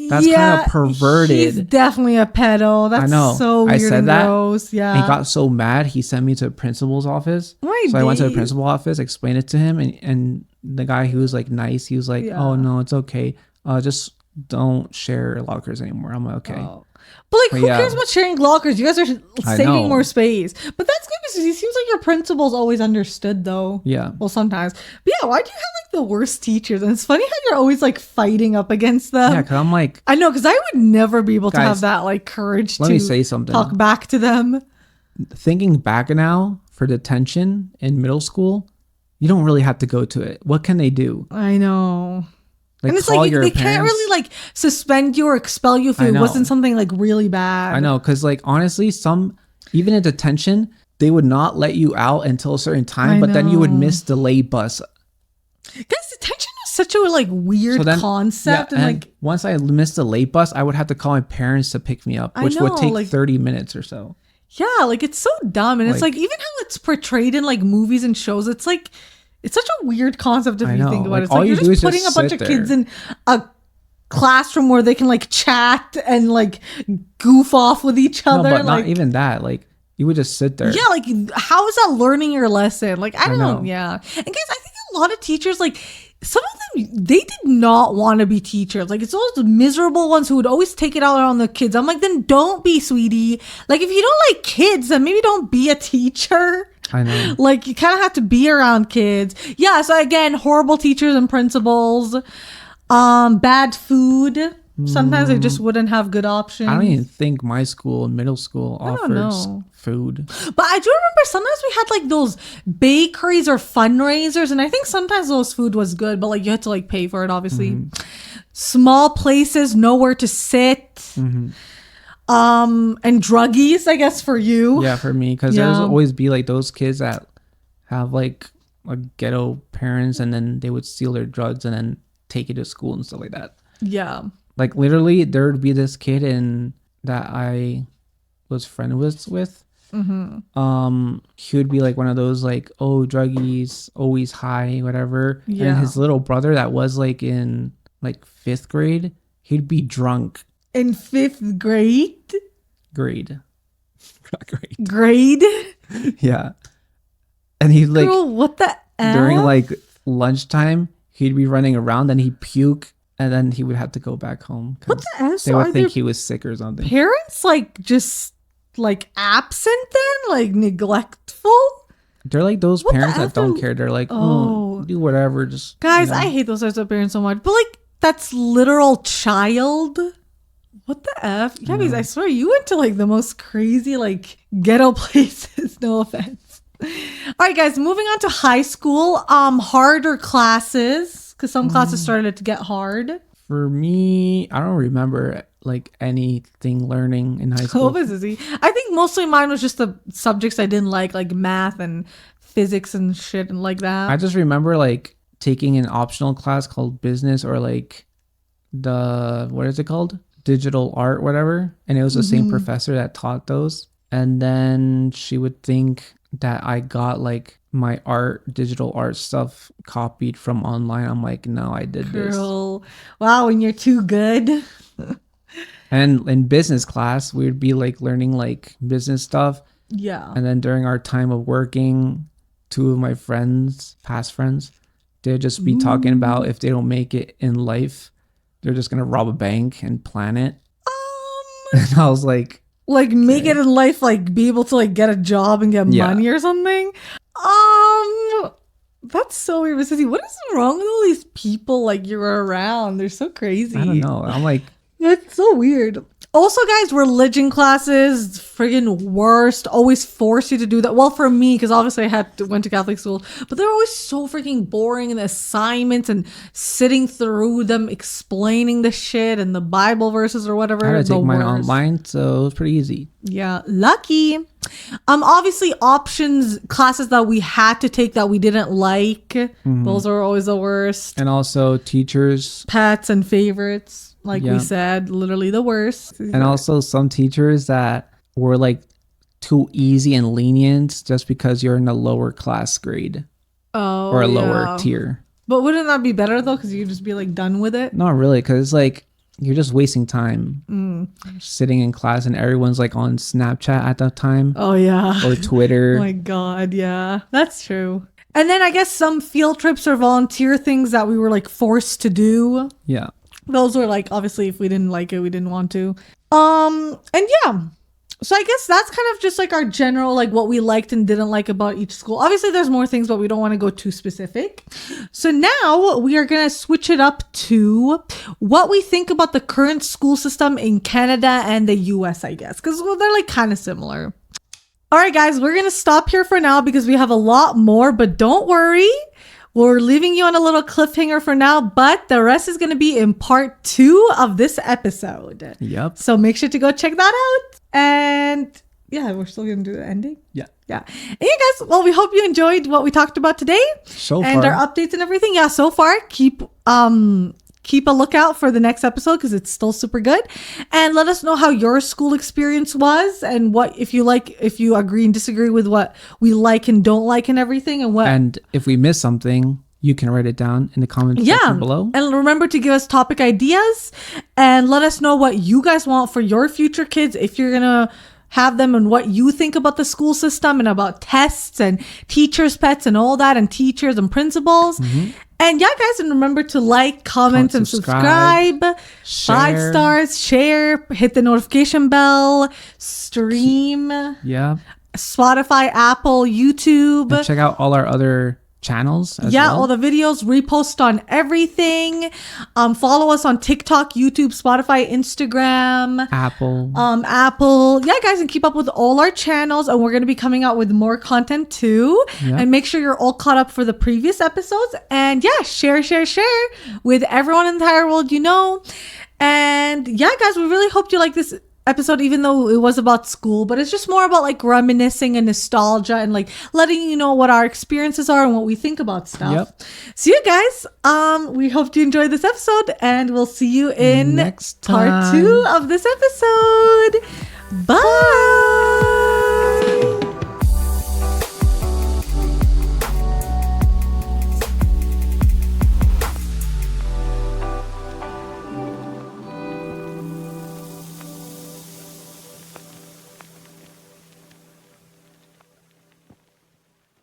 That's kind of perverted. He's definitely a pedo. That's I know. so I weird said and that, gross. Yeah. And he got so mad, he sent me to the principal's office. Why So I went to the did? principal's office, explained it to him, and the guy who was like nice, he was like, Yeah. oh no, it's okay. Just don't share lockers anymore. I'm like, okay. Oh. But like, who yeah. cares about sharing lockers? You guys are I saving know. more space. But that's good because it seems like your principal's always understood, though. Yeah. Well, sometimes. But yeah, why do you have like the worst teachers? And it's funny how you're always like fighting up against them. Yeah, because I'm like, I know, because I would never be able to Guys, have that like courage let to me say something. talk back to them. Thinking back now for detention in middle school, you don't really have to go to it. What can they do? I know. Like, And it's call like your they parents. can't really like suspend you or expel you if I it know. wasn't something like really bad. I know, because like honestly, even in detention, they would not let you out until a certain time, but then you would miss the late bus. Guys, detention is such a like weird concept, and like once I missed the late bus, I would have to call my parents to pick me up, which would take like 30 minutes or so. Yeah, like it's so dumb, and it's like even how it's portrayed in like movies and shows, it's like it's such a weird concept if you think about it. It's like you're just putting a bunch of kids in a classroom where they can like chat and like goof off with each other. No, but like, not even that. Like you would just sit there. Yeah, like how is that learning your lesson? Like I don't know. Yeah, and guys, I think a lot of teachers, like some of them, they did not want to be teachers. Like it's those miserable ones who would always take it out on the kids. I'm like, then don't be, sweetie. Like if you don't like kids, then maybe don't be a teacher. I know. Like you kind of have to be around kids. Yeah. So again, horrible teachers and principals. Bad food. Sometimes they just wouldn't have good options. I don't even think my school, middle school, offers food. But I do remember sometimes we had like those bakeries or fundraisers, and I think sometimes those food was good, but like you had to like pay for it, obviously. Small places, nowhere to sit. And druggies, I guess, for you. Yeah, for me, because there's always be like those kids that have like ghetto parents, and then they would steal their drugs and then take it to school and stuff like that. Yeah. Like literally, there would be this kid that I was friends with. He would be like one of those like, oh, druggies, always high, whatever. Yeah. And his little brother that was like in like 5th grade, he'd be drunk. In 5th grade? Grade. Grade? Yeah. And he'd like, girl, what the F? During like lunchtime, he'd be running around and he'd puke. And then he would have to go back home. What the F? They would think he was sick or something. Parents like just like absent then? Like neglectful? They're like those parents that don't care. They're like, oh, do whatever. Just guys, I hate those types of parents so much. But like that's literal child. What the F? Yeah, because I swear you went to like the most crazy like ghetto places. No offense. All right, guys, moving on to high school. Harder classes. Because some classes started to get hard. For me, I don't remember like anything learning in high school. I think mostly mine was just the subjects I didn't like math and physics and shit and like that. I just remember like taking an optional class called business or like what is it called? Digital art, whatever. And it was the same professor that taught those. And then she would think that I got like my digital art stuff copied from online. I'm like, no, I did this. Wow, and you're too good. And in business class, we would be like learning like business stuff. Yeah. And then during our time of working, 2 of my friends, past friends, they'd just be talking about if they don't make it in life, they're just gonna rob a bank and plan it. And I was like make it in life, like be able to like get a job and get money or something. That's so weird. Sissy, what is wrong with all these people like you're around? They're so crazy. I don't know. I'm like, that's so weird. Also, guys, religion classes, friggin' worst. Always force you to do that. Well, for me, because obviously I went to Catholic school, but they're always so freaking boring, and the assignments and sitting through them, explaining the shit and the Bible verses or whatever. I had to take mine online, so it was pretty easy. Yeah, lucky. Obviously options classes that we had to take that we didn't like. Those are always the worst. And also teachers, pets and favorites. Like we said, literally the worst. And also some teachers that were like too easy and lenient just because you're in a lower class grade or a lower tier. But wouldn't that be better though? Because you just be like done with it? Not really, because it's like you're just wasting time sitting in class and everyone's like on Snapchat at that time. Oh yeah. Or Twitter. Oh my God, yeah, that's true. And then I guess some field trips or volunteer things that we were like forced to do. Yeah. Those were like, obviously, if we didn't like it, we didn't want to. And yeah. So I guess that's kind of just like our general, like what we liked and didn't like about each school. Obviously, there's more things, but we don't want to go too specific. So now we are going to switch it up to what we think about the current school system in Canada and the US, I guess. Because they're like kind of similar. All right, guys, we're going to stop here for now because we have a lot more, but don't worry. we're leaving you on a little cliffhanger for now, but the rest is going to be in part 2 of this episode. Yep. So make sure to go check that out. And yeah, we're still going to do the ending. Yeah. Yeah. And you guys, well, we hope you enjoyed what we talked about today. So and far. our updates and everything. Yeah, so far, keep a lookout for the next episode because it's still super good. And let us know how your school experience was and what if you agree and disagree with what we like and don't like and everything, and what. And if we miss something, you can write it down in the comments section below. And remember to give us topic ideas and let us know what you guys want for your future kids if you're gonna have them, and what you think about the school system and about tests and teachers' pets and all that, and teachers and principals. And yeah, guys, and remember to like, comment, and subscribe. Share. 5 stars, share, hit the notification bell, stream. Yeah. Spotify, Apple, YouTube. And check out all our other channels as well. All the videos, repost on everything. Follow us on TikTok, YouTube, Spotify, Instagram, Apple. Yeah, guys, and keep up with all our channels, and we're going to be coming out with more content too. Yep. And make sure you're all caught up for the previous episodes, and yeah, share with everyone in the entire world, you know. And yeah, guys, we really hope you like this episode, even though it was about school, but it's just more about like reminiscing and nostalgia and like letting you know what our experiences are and what we think about stuff. Yep. So you guys, we hope you enjoyed this episode, and we'll see you in next part time. 2 of this episode. Bye.